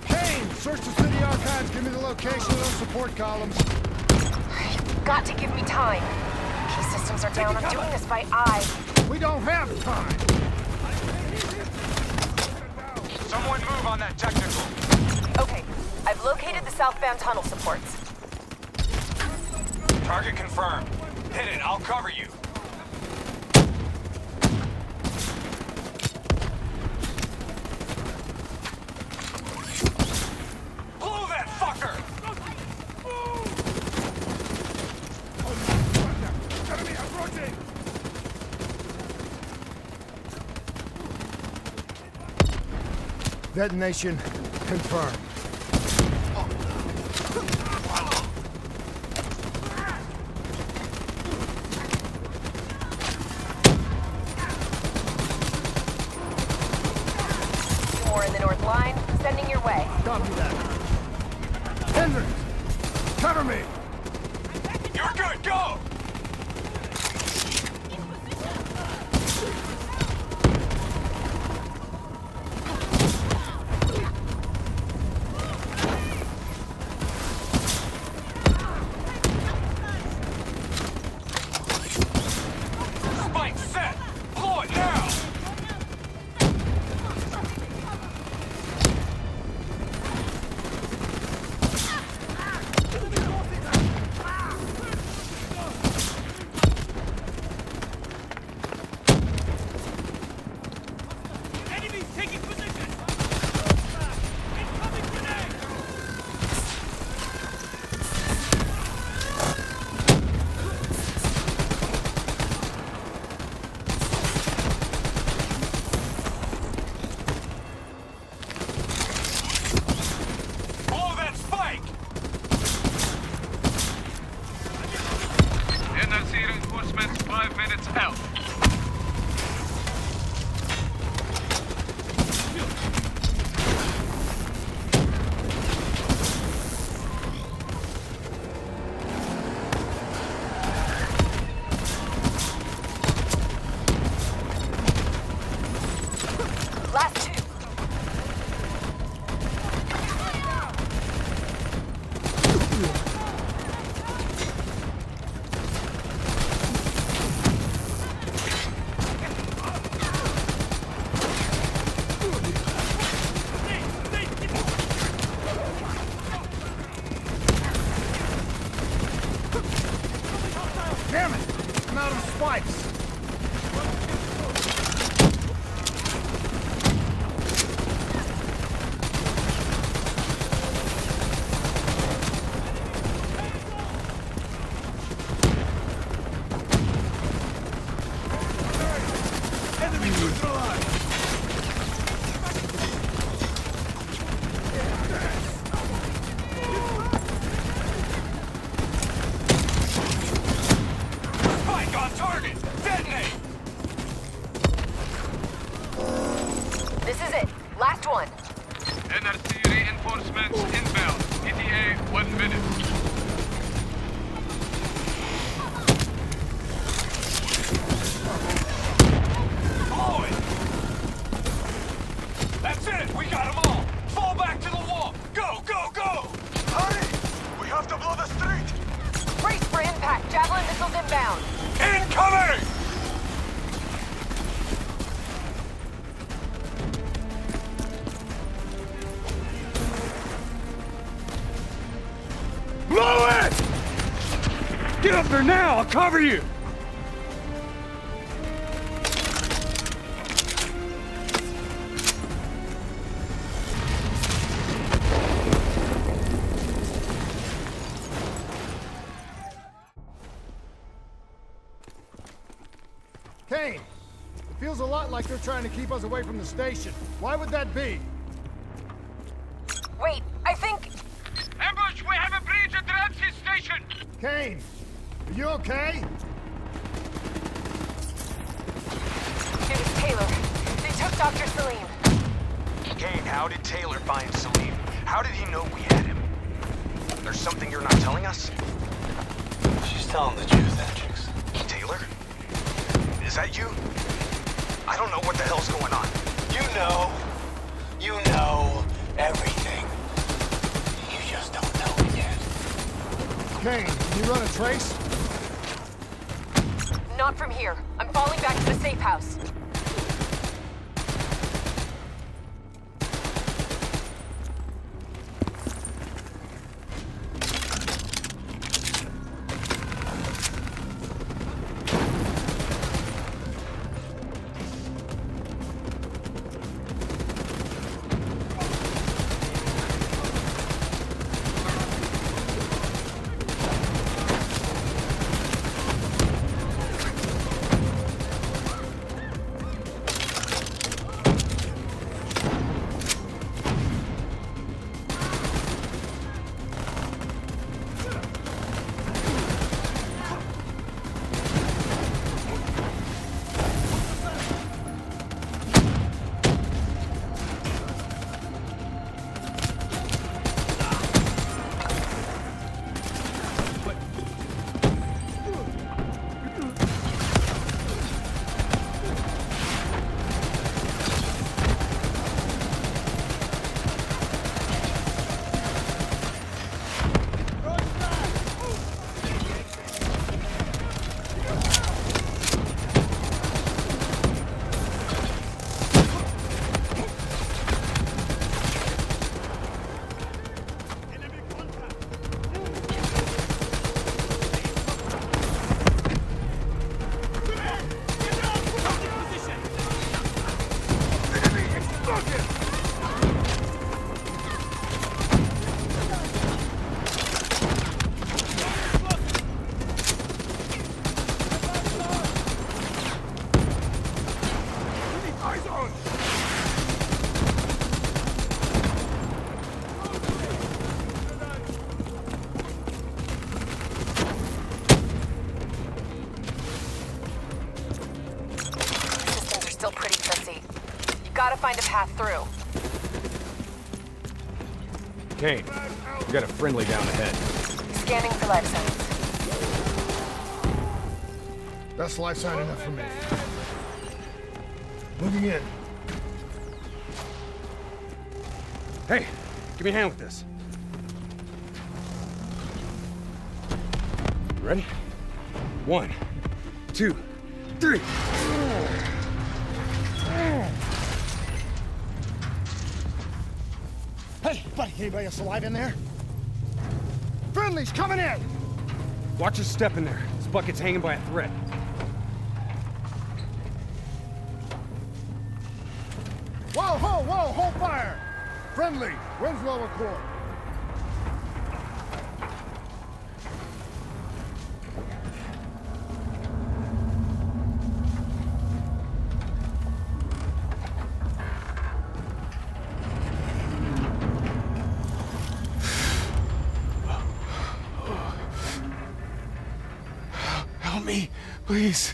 Kane, search the city archives. Give me the location of those support columns.
You've got to give me time. In case this systems are down. I'm doing this by eye.
We don't have time!
Someone move on that technical.
Okay, I've located the southbound tunnel supports.
Target confirmed. Hit it, I'll cover you. Blow that fucker!
Enemy approaching! Detonation confirmed.
More in the north line, sending your way.
Copy that. Hendricks! Cover me!
You're good, go! Spike set! Blow it now!
Enemies taking position! Incoming grenade!
Blow that spike!
NRC reinforcements 5 minutes out.
Last two.
Damn it! I'm out of spikes! Enemy neutralized!
Spike on target! Detonate!
This is it. Last one.
NRC reinforcements inbound. ETA 1 minute.
Blow it! That's it! We got them all! Fall back to the wall! Go, go, go! Hurry! We have to blow the street!
Brace for impact. Javelin missiles inbound.
Incoming!
Blow it! Get up there now! I'll cover you!
Kane! It feels a lot like they're trying to keep us away from the station. Why would that be?
Wait, I think...
Ambush! We have a breach at Ramsey Station!
Kane! Are you okay?
It was Taylor. They took Dr. Salim.
Kane, how did Taylor find Salim? How did he know we had him? There's something you're not telling us?
She's telling the truth, Hendricks.
Taylor? Is that you? I don't know what the hell's going on.
You know everything. You just don't know it yet.
Kane, can you run a trace?
Not from here. I'm falling back to the safe house. Gotta find a path through.
Kane, we got a friendly down ahead.
Scanning for life signs.
That's life sign enough for me. Moving in.
Hey, give me a hand with this. Ready? 1, 2, 3.
Hey, buddy, anybody else alive in there? Friendly's coming in!
Watch your step in there. This bucket's hanging by a thread.
Whoa, hold fire! Friendly, Winslow Accord.
Help me, please.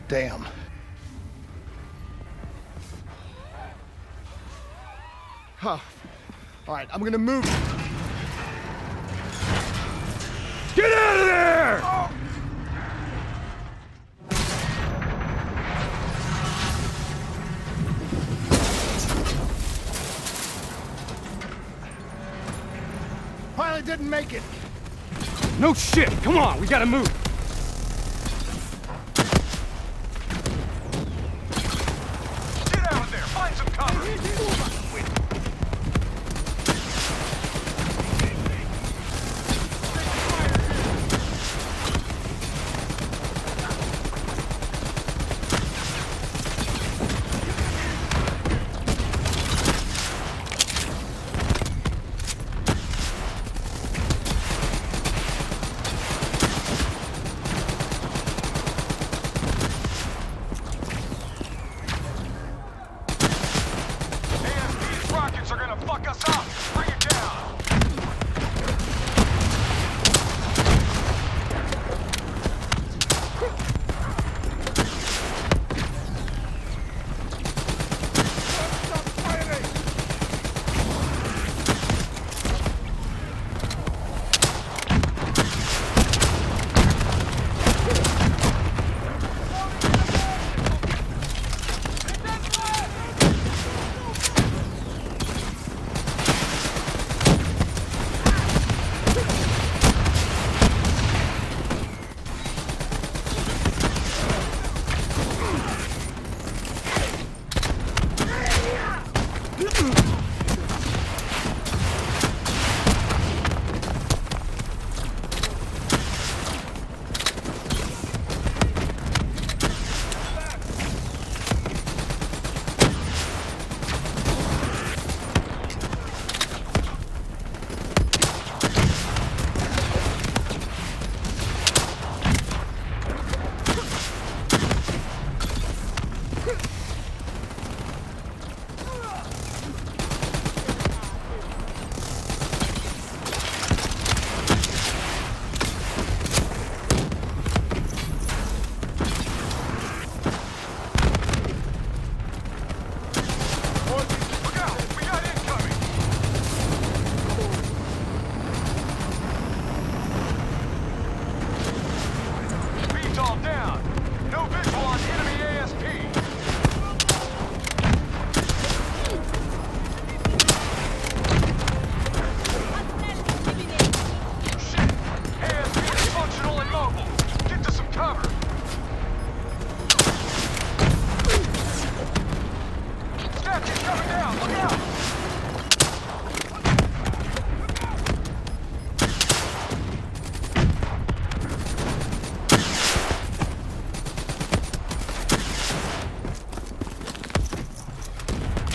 Damn. Huh. All right, I'm gonna move.
Get out of there! Oh.
Pilot didn't make it.
No shit! Come on, we gotta move!
Get out there! Find some cover!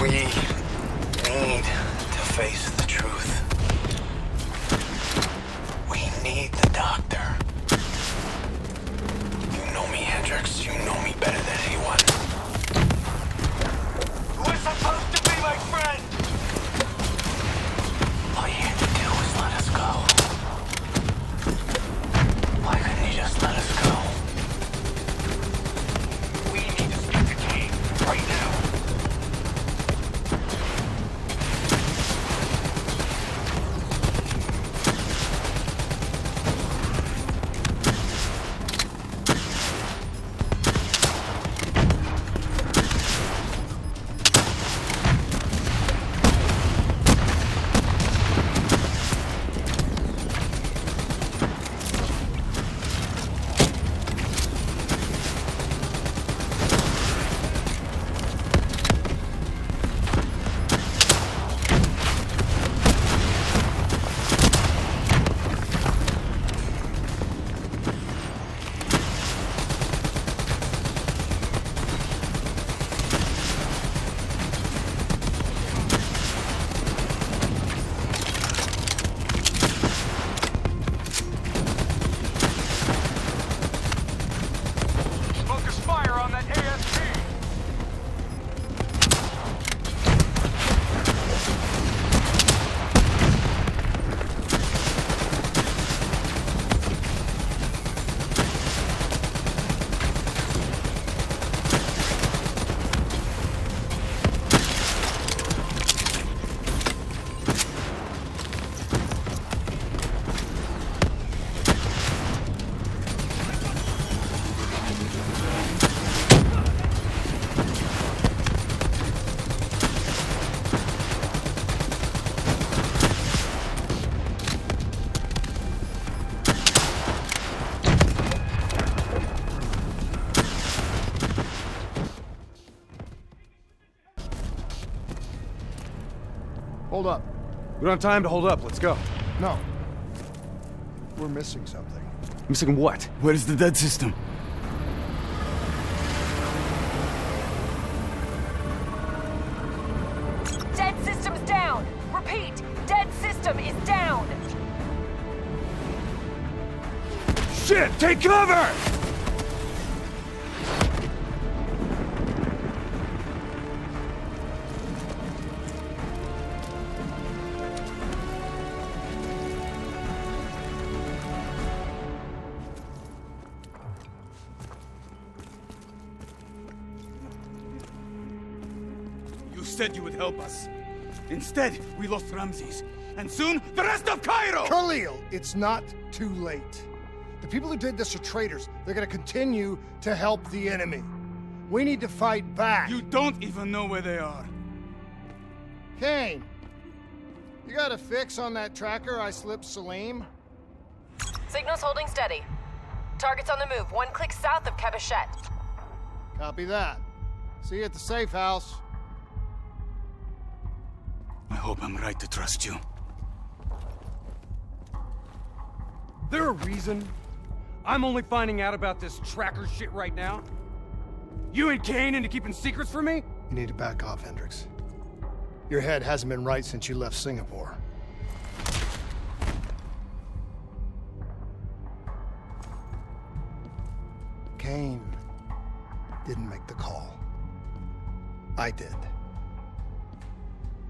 We need to face the truth. We need the doctor. You know me, Hendricks. You know me better than anyone. Who is supposed to be my friend? All you had to do was let us go. Why couldn't you just let us go? We need to speak to Kane right now.
Hold up.
We don't have time to hold up. Let's go.
No. We're missing something.
Missing what?
Where is the dead system?
Dead system's down! Repeat, dead system is down!
Shit! Take cover!
You said you would help us. Instead, we lost Ramses. And soon, the rest of Cairo!
Khalil, it's not too late. The people who did this are traitors. They're gonna continue to help the enemy. We need to fight back.
You don't even know where they are.
Kane, you got a fix on that tracker I slipped Salim?
Signal's holding steady. Target's on the move, 1 click south of Cabochette.
Copy that. See you at the safe house.
I hope I'm right to trust you.
There a reason I'm only finding out about this tracker shit right now? You and Kane into keeping secrets from me?
You need to back off, Hendricks. Your head hasn't been right since you left Singapore. Kane didn't make the call. I did.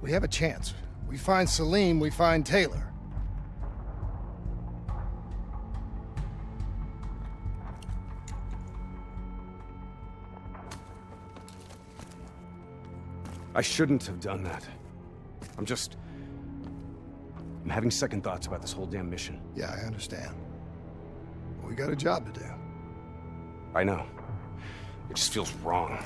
We have a chance. We find Salim, we find Taylor.
I shouldn't have done that. I'm having second thoughts about this whole damn mission.
Yeah, I understand. We got a job to do.
I know. It just feels wrong.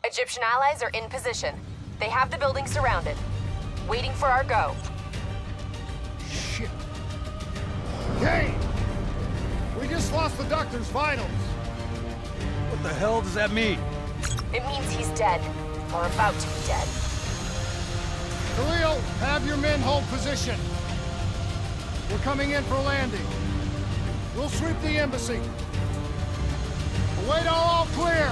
Egyptian allies are in position. They have the building surrounded. Waiting for our go.
Shit. Kane! We just lost the doctor's vitals.
What the hell does that mean?
It means he's dead. Or about to be dead.
Khalil, have your men hold position. We're coming in for landing. We'll sweep the embassy. Wait, all clear!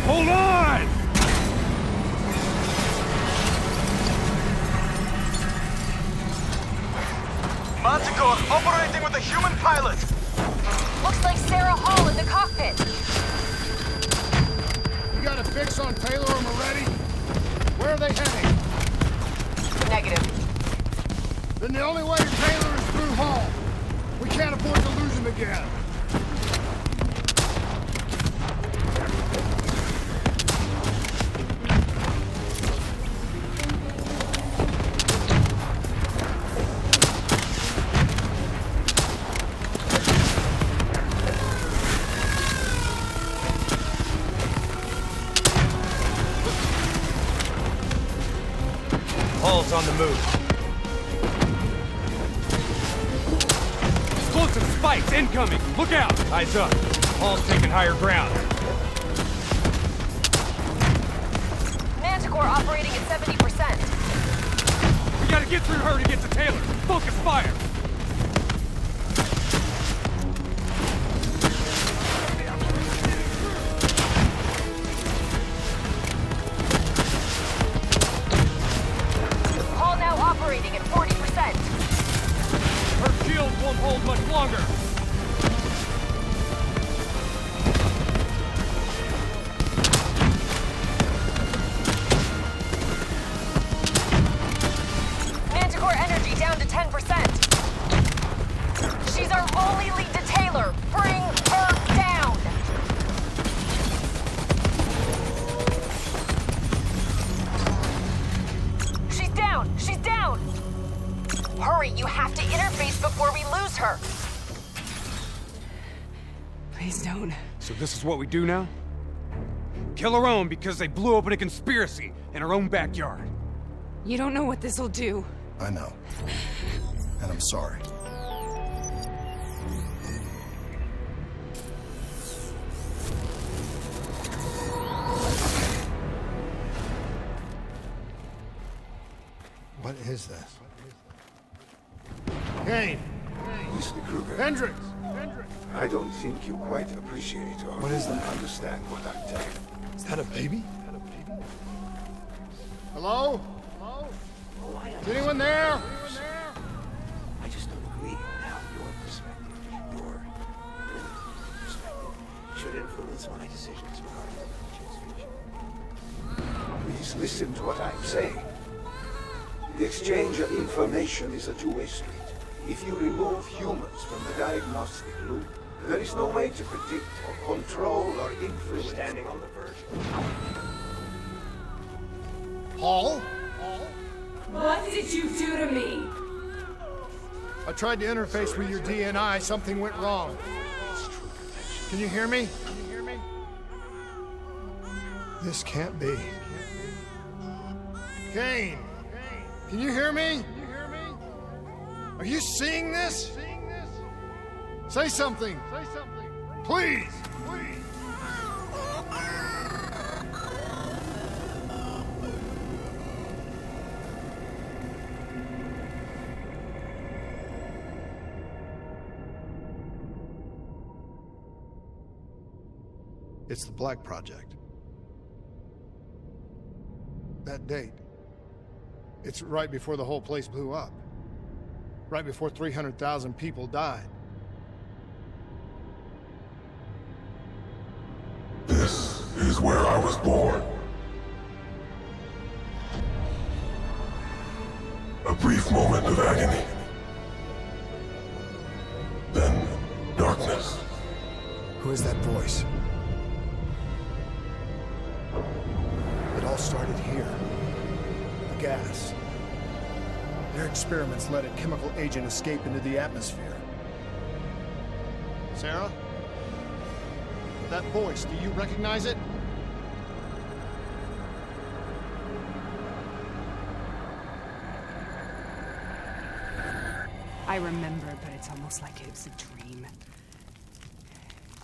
Hold on!
Manticore operating with a human pilot!
Looks like Sarah Hall in the cockpit.
You got a fix on Taylor and Moretti? Where are they heading?
Negative.
Then the only way to Taylor is through Hall. We can't afford to lose him again.
Hall's on the move. Explosive spikes incoming! Look out! Eyes up. Hall's taking higher ground.
Manticore operating at 70%.
We gotta get through her to get to Taylor. Focus fire!
Hall now operating at 40%.
Her shield won't hold much longer.
Manticore energy down to 10%. She's our only lead to Taylor. Bring her down. She's down. She's down. Hurry, you have to interface before we lose her.
Please don't.
So this is what we do now? Kill our own because they blew open a conspiracy in our own backyard.
You don't know what this'll do.
I know. And I'm sorry. What is this? Kane!
Mr. Kruger.
Hendricks!
I don't think you quite appreciate or
What is that?
understand what I'm telling.
Is that a baby? Hello? Hello? Is anyone there?
I just don't agree on how your perspective, your perspective, should influence my decisions regarding the future. Please listen to what I'm saying. The exchange of information is a two-way street. If you remove humans from the diagnostic loop, there is no way to predict or control or influence standing on the verge.
Paul?
What did you do to me?
I tried to interface with your DNI. Something went wrong. Can you hear me? This can't be. Kane! Can you hear me? Are you seeing this? Say something. Please. It's the Black Project. That date. It's right before the whole place blew up. Right before 300,000 people died.
This is where I was born. A brief moment of agony. Then darkness.
Who is that voice? It all started here. The gas. Their experiments let a chemical agent escape into the atmosphere. Sarah? That voice, do you recognize it?
I remember, but it's almost like it was a dream.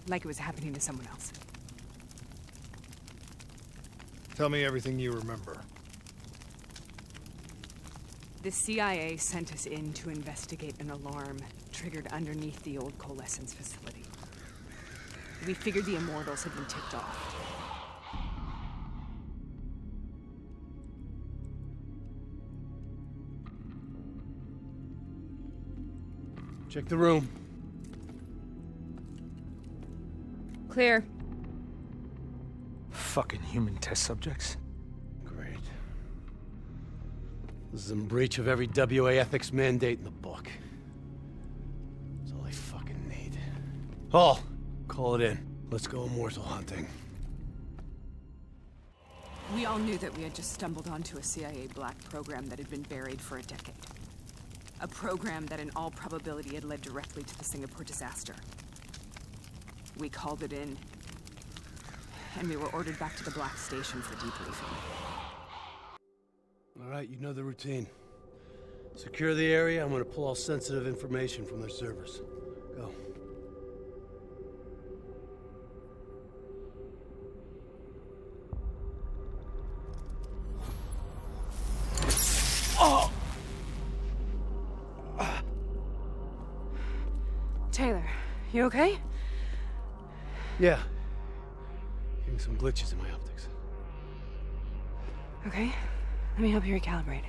Like it was happening to someone else.
Tell me everything you remember.
The CIA sent us in to investigate an alarm triggered underneath the old coalescence facility. We figured the Immortals had been tipped off.
Check the room.
Clear.
Fucking human test subjects. Great. This is in breach of every WA ethics mandate in the book. That's all I fucking need. Hall, call it in. Let's go immortal hunting.
We all knew that we had just stumbled onto a CIA black program that had been buried for a decade. A program that in all probability had led directly to the Singapore disaster. We called it in, and we were ordered back to the Black Station for debriefing.
All right, you know the routine. Secure the area. I'm gonna pull all sensitive information from their servers. Go.
Oh! Taylor, you okay?
Yeah. Getting some glitches in my optics.
Okay, let me help you recalibrate.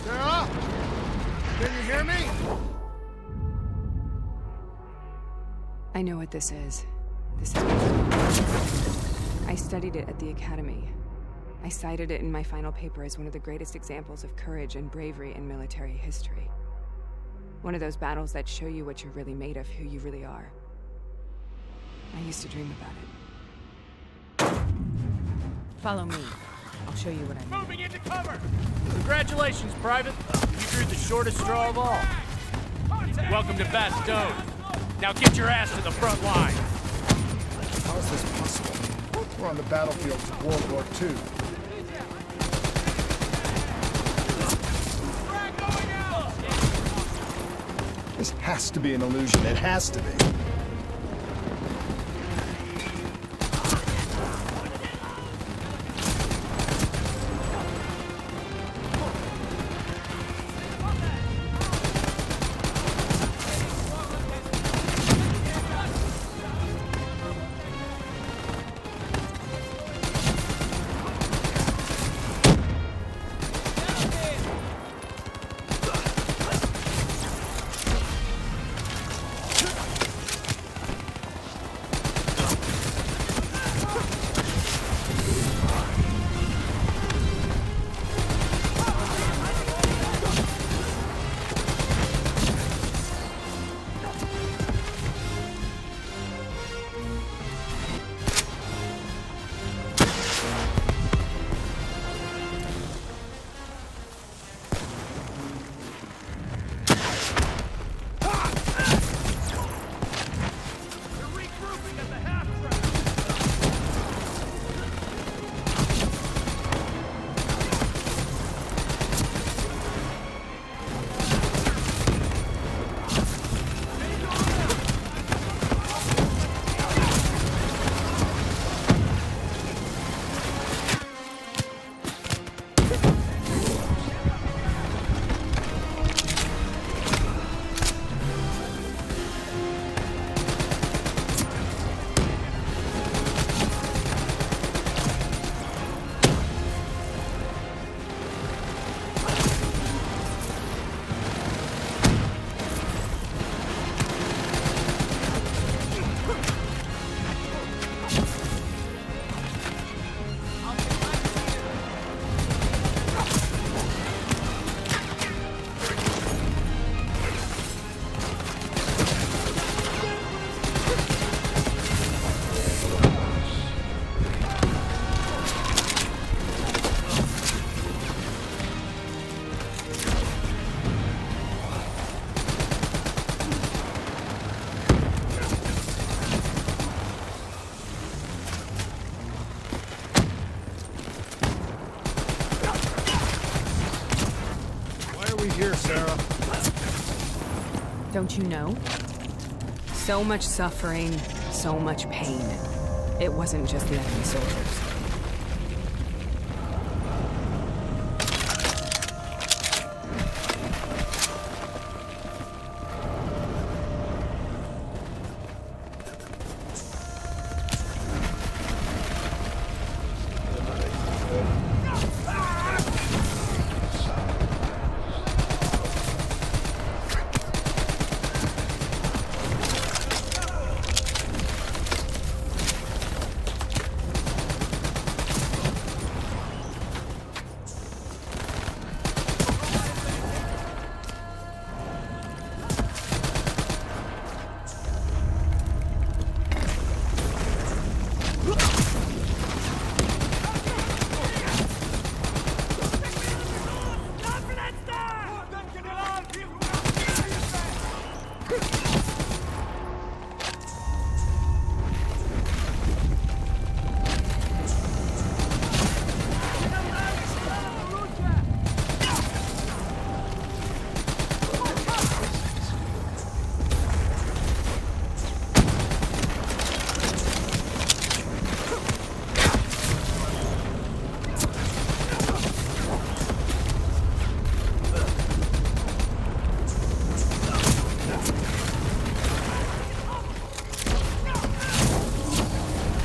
Sarah? Can you hear me?
I know what this is. I studied it at the Academy. I cited it in my final paper as one of the greatest examples of courage and bravery in military history. One of those battles that show you what you're really made of, who you really are. I used to dream about it. Follow me. I'll show you what I mean.
Moving into cover! Congratulations, Private. You drew the shortest straw of all. Welcome to Bastogne. Now get your ass to the front line.
How is this possible? We're on the battlefields of World War II. This has to be an illusion. It has to be.
Don't you know? So much suffering, so much pain. It wasn't just the enemy soldiers.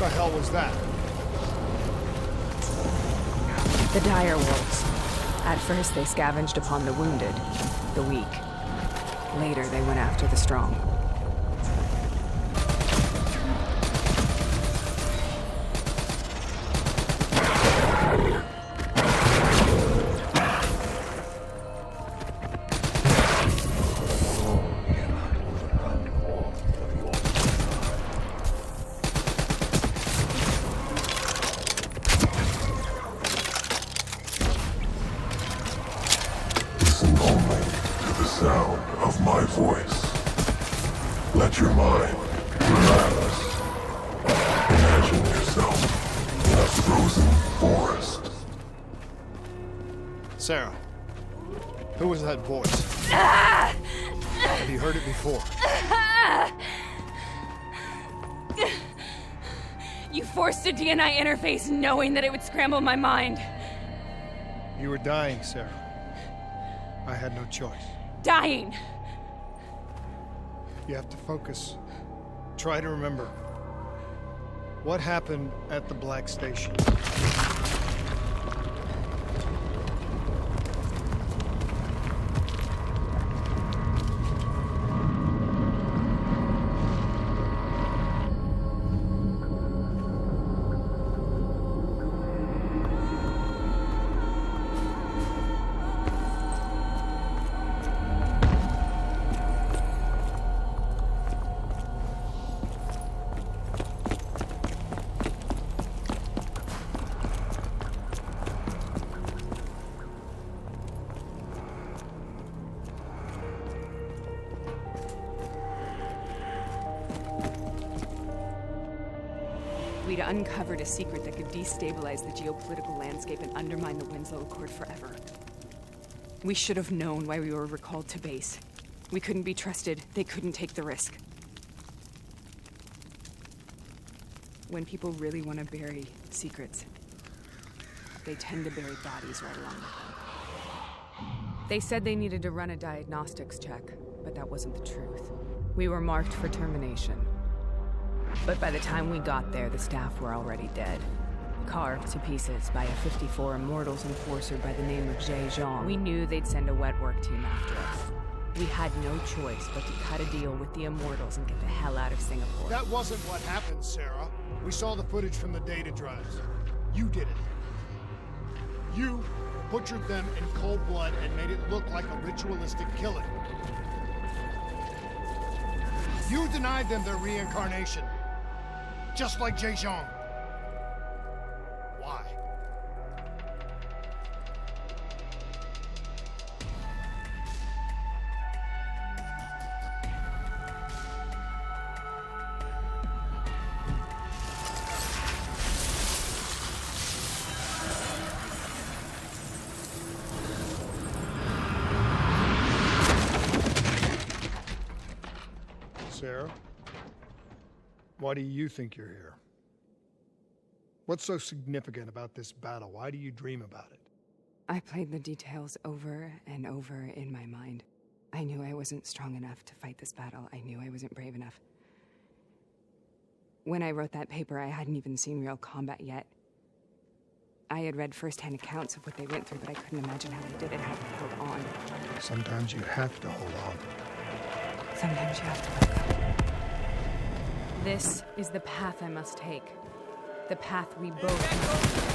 What the hell was that?
The dire wolves. At first, they scavenged upon the wounded, the weak. Later, they went after the strong.
Listen only to the sound of my voice. Let your mind relax. Imagine yourself in a frozen forest.
Sarah, who was that voice? Have you heard it before?
You forced a DNI interface knowing that it would scramble my mind.
You were dying, Sarah. I had no choice.
Dying!
You have to focus. Try to remember. What happened at the Black Station?
We'd uncovered a secret that could destabilize the geopolitical landscape and undermine the Winslow Accord forever. We should have known why we were recalled to base. We couldn't be trusted. They couldn't take the risk. When people really want to bury secrets, they tend to bury bodies right along with them. They said they needed to run a diagnostics check, but that wasn't the truth. We were marked for termination. But by the time we got there, the staff were already dead. Carved to pieces by a 54 Immortals enforcer by the name of Jay Zhang. We knew they'd send a wet work team after us. We had no choice but to cut a deal with the Immortals and get the hell out of Singapore.
That wasn't what happened, Sarah. We saw the footage from the data drives. You did it. You butchered them in cold blood and made it look like a ritualistic killing. You denied them their reincarnation. Just like Jay Zhang. Why? Sarah? Why do you think you're here? What's so significant about this battle? Why do you dream about it?
I played the details over and over in my mind. I knew I wasn't strong enough to fight this battle. I knew I wasn't brave enough. When I wrote that paper, I hadn't even seen real combat yet. I had read first-hand accounts of what they went through, but I couldn't imagine how they did it, how they held on.
Sometimes you have to hold on.
Sometimes you have to let go. This is the path I must take. The path we both must.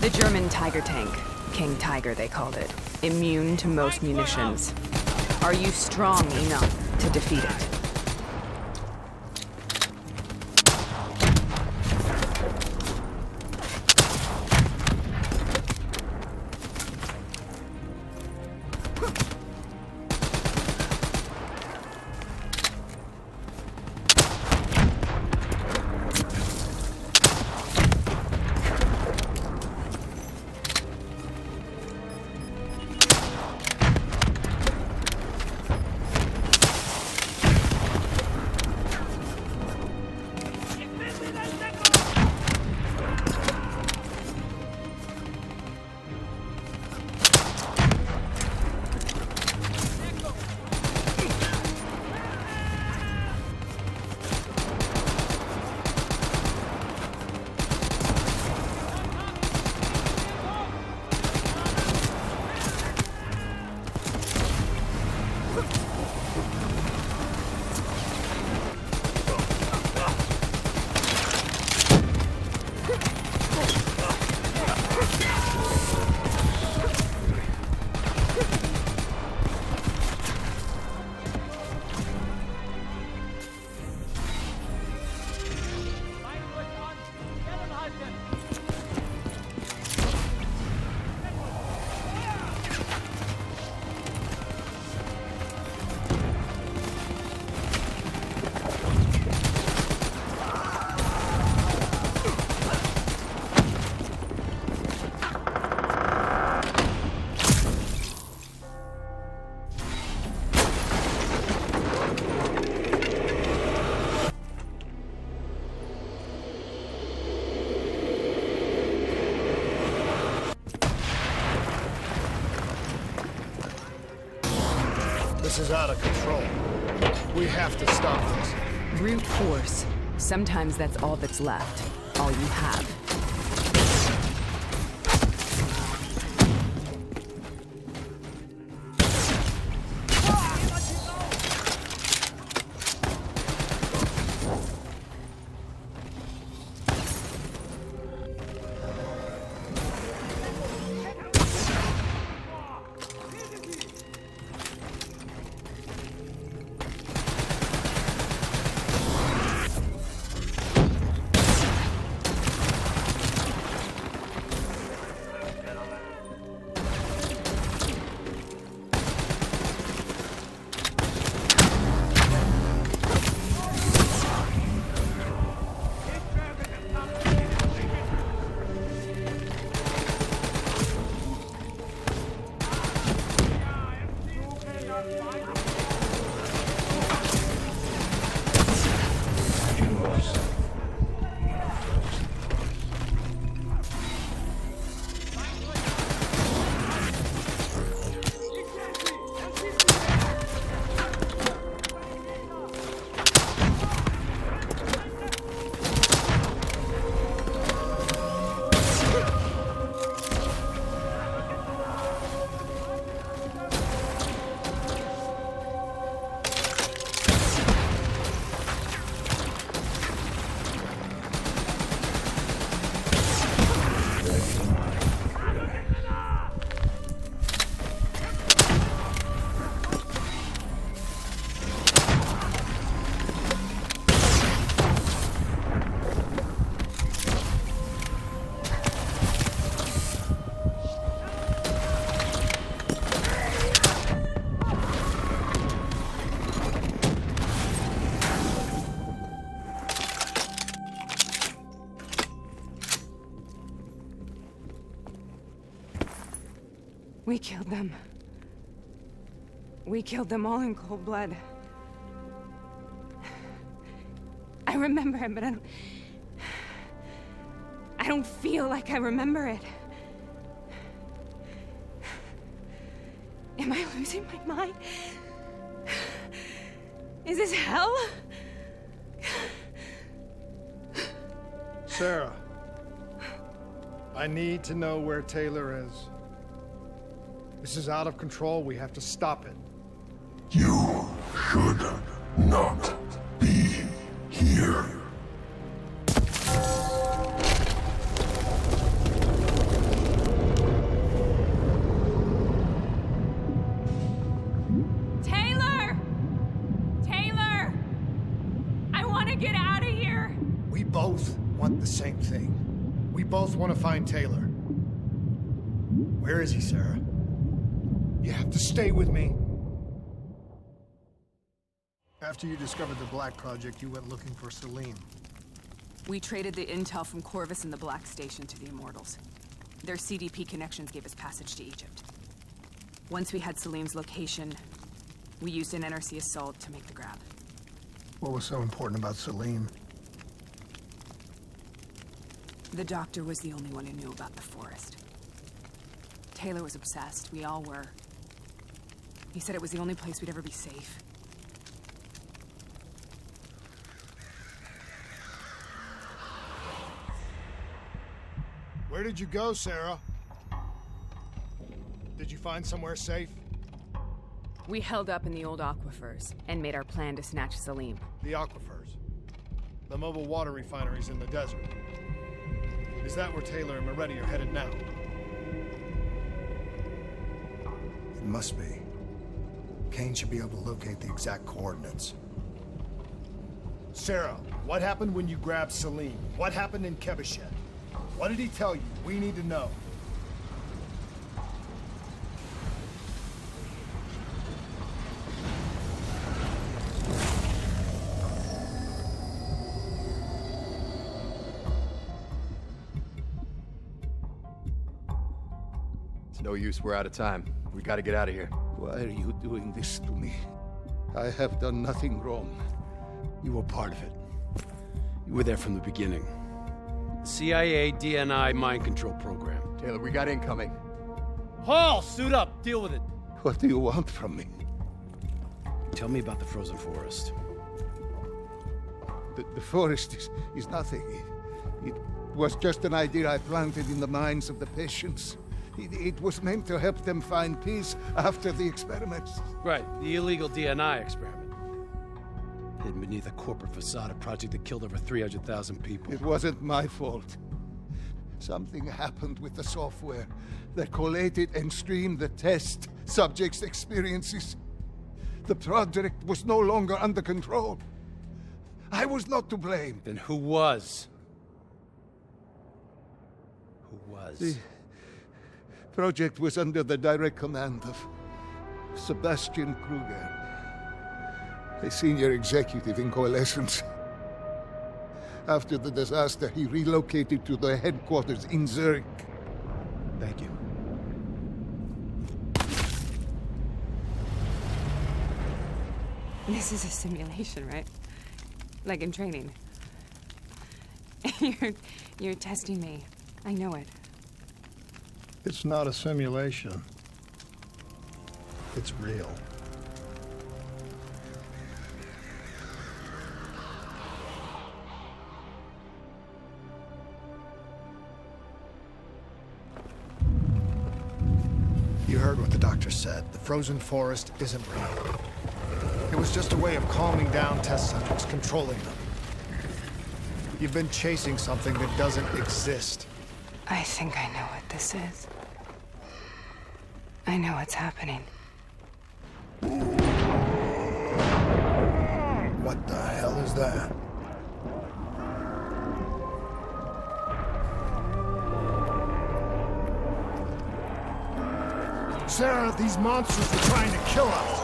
The German Tiger tank. King Tiger, they called it. Immune to most munitions. Are you strong enough to defeat it?
This is out of control. We have to stop this.
Brute force. Sometimes that's all that's left. All you have. We killed them. We killed them all in cold blood. I remember it, but I don't feel like I remember it. Am I losing my mind? Is this hell?
Sarah, I need to know where Taylor is. This is out of control. We have to stop it.
You should not be here.
Taylor! Taylor! I want to get out of here!
We both want the same thing. We both want to find Taylor. Where is he, Sarah? You have to stay with me. After you discovered the Black Project, you went looking for Salim.
We traded the intel from Corvus and the Black Station to the Immortals. Their CDP connections gave us passage to Egypt. Once we had Salim's location, we used an NRC assault to make the grab.
What was so important about Salim?
The doctor was the only one who knew about the forest. Taylor was obsessed. We all were. He said it was the only place we'd ever be safe.
Where did you go, Sarah? Did you find somewhere safe?
We held up in the old aquifers and made our plan to snatch Salim.
The aquifers. The mobile water refineries in the desert. Is that where Taylor and Moretti are headed now? It must be. Kane should be able to locate the exact coordinates. Sarah, what happened when you grabbed Salim? What happened in Kebashet? What did he tell you? We need to know.
It's no use, we're out of time. We gotta get out of here.
Why are you doing this to me? I have done nothing wrong.
You were part of it. You were there from the beginning. The CIA DNI mind control program.
Taylor, we got incoming.
Hall, suit up. Deal with it.
What do you want from me?
Tell me about the frozen forest.
The forest is nothing. It was just an idea I planted in the minds of the patients. It was meant to help them find peace after the experiments.
Right, the illegal DNI experiment. Hidden beneath a corporate facade, a project that killed over 300,000 people.
It wasn't my fault. Something happened with the software that collated and streamed the test subjects' experiences. The project was no longer under control. I was not to blame.
Then who was? Who was?
The project was under the direct command of Sebastian Kruger, a senior executive in Coalescence. After the disaster, he relocated to the headquarters in Zurich.
Thank you.
This is a simulation, right? Like in training. You're testing me. I know it.
It's not a simulation. It's real. You heard what the doctor said. The frozen forest isn't real. It was just a way of calming down test subjects, controlling them. You've been chasing something that doesn't exist.
I think I know what this is. I know what's happening.
What the hell is that? Sarah, these monsters are trying to kill us!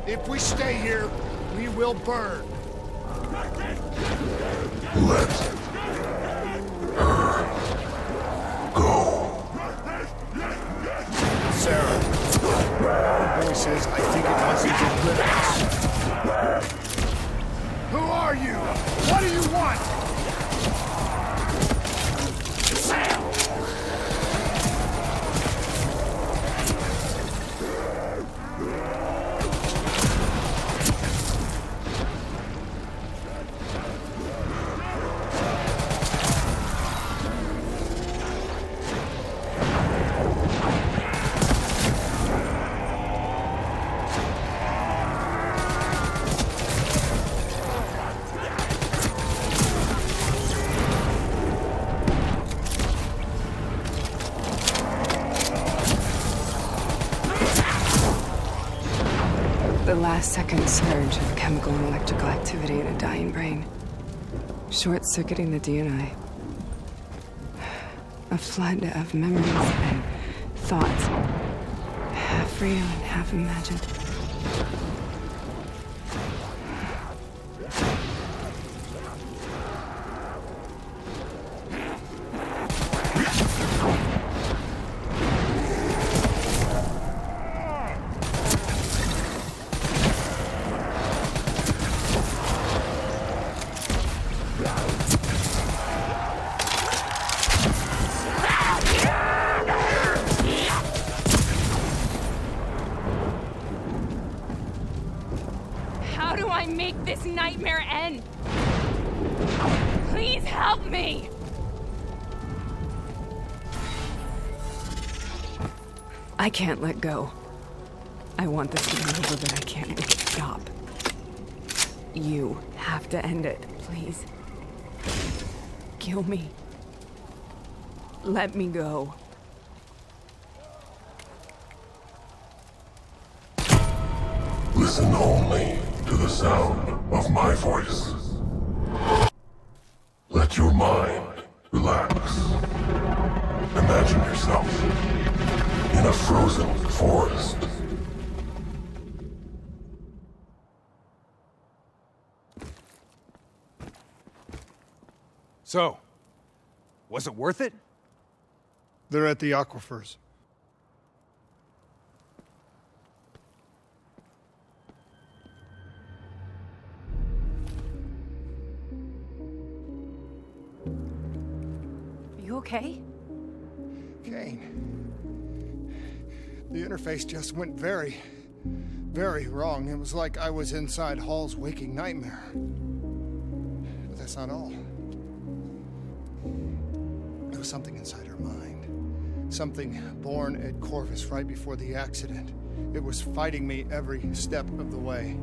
If we stay here, we will burn.
Let her go.
Sarah, the voice says I think it wants to get rid of us. Who are you? What do you want?
The last-second surge of chemical and electrical activity in a dying brain. Short-circuiting the DNI. A flood of memories and thoughts. Half real and half imagined.
do I make this nightmare end? Please help me!
I can't let go. I want this to be over, but I can't make it stop. You have to end it, please. Kill me. Let me go.
Listen only to the sound of my voice. Let your mind relax. Imagine yourself in a frozen forest.
So, was it worth it?
They're at the aquifers.
You okay?
Kane. The interface just went very wrong. It was like I was inside Hall's waking nightmare. But that's not all. There was something inside her mind. Something born at Corvus right before the accident. It was fighting me every step of the way.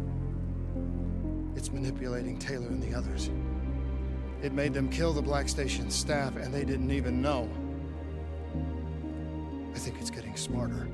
It's manipulating Taylor and the others. It made them kill the Black Station staff, and they didn't even know. I think it's getting smarter.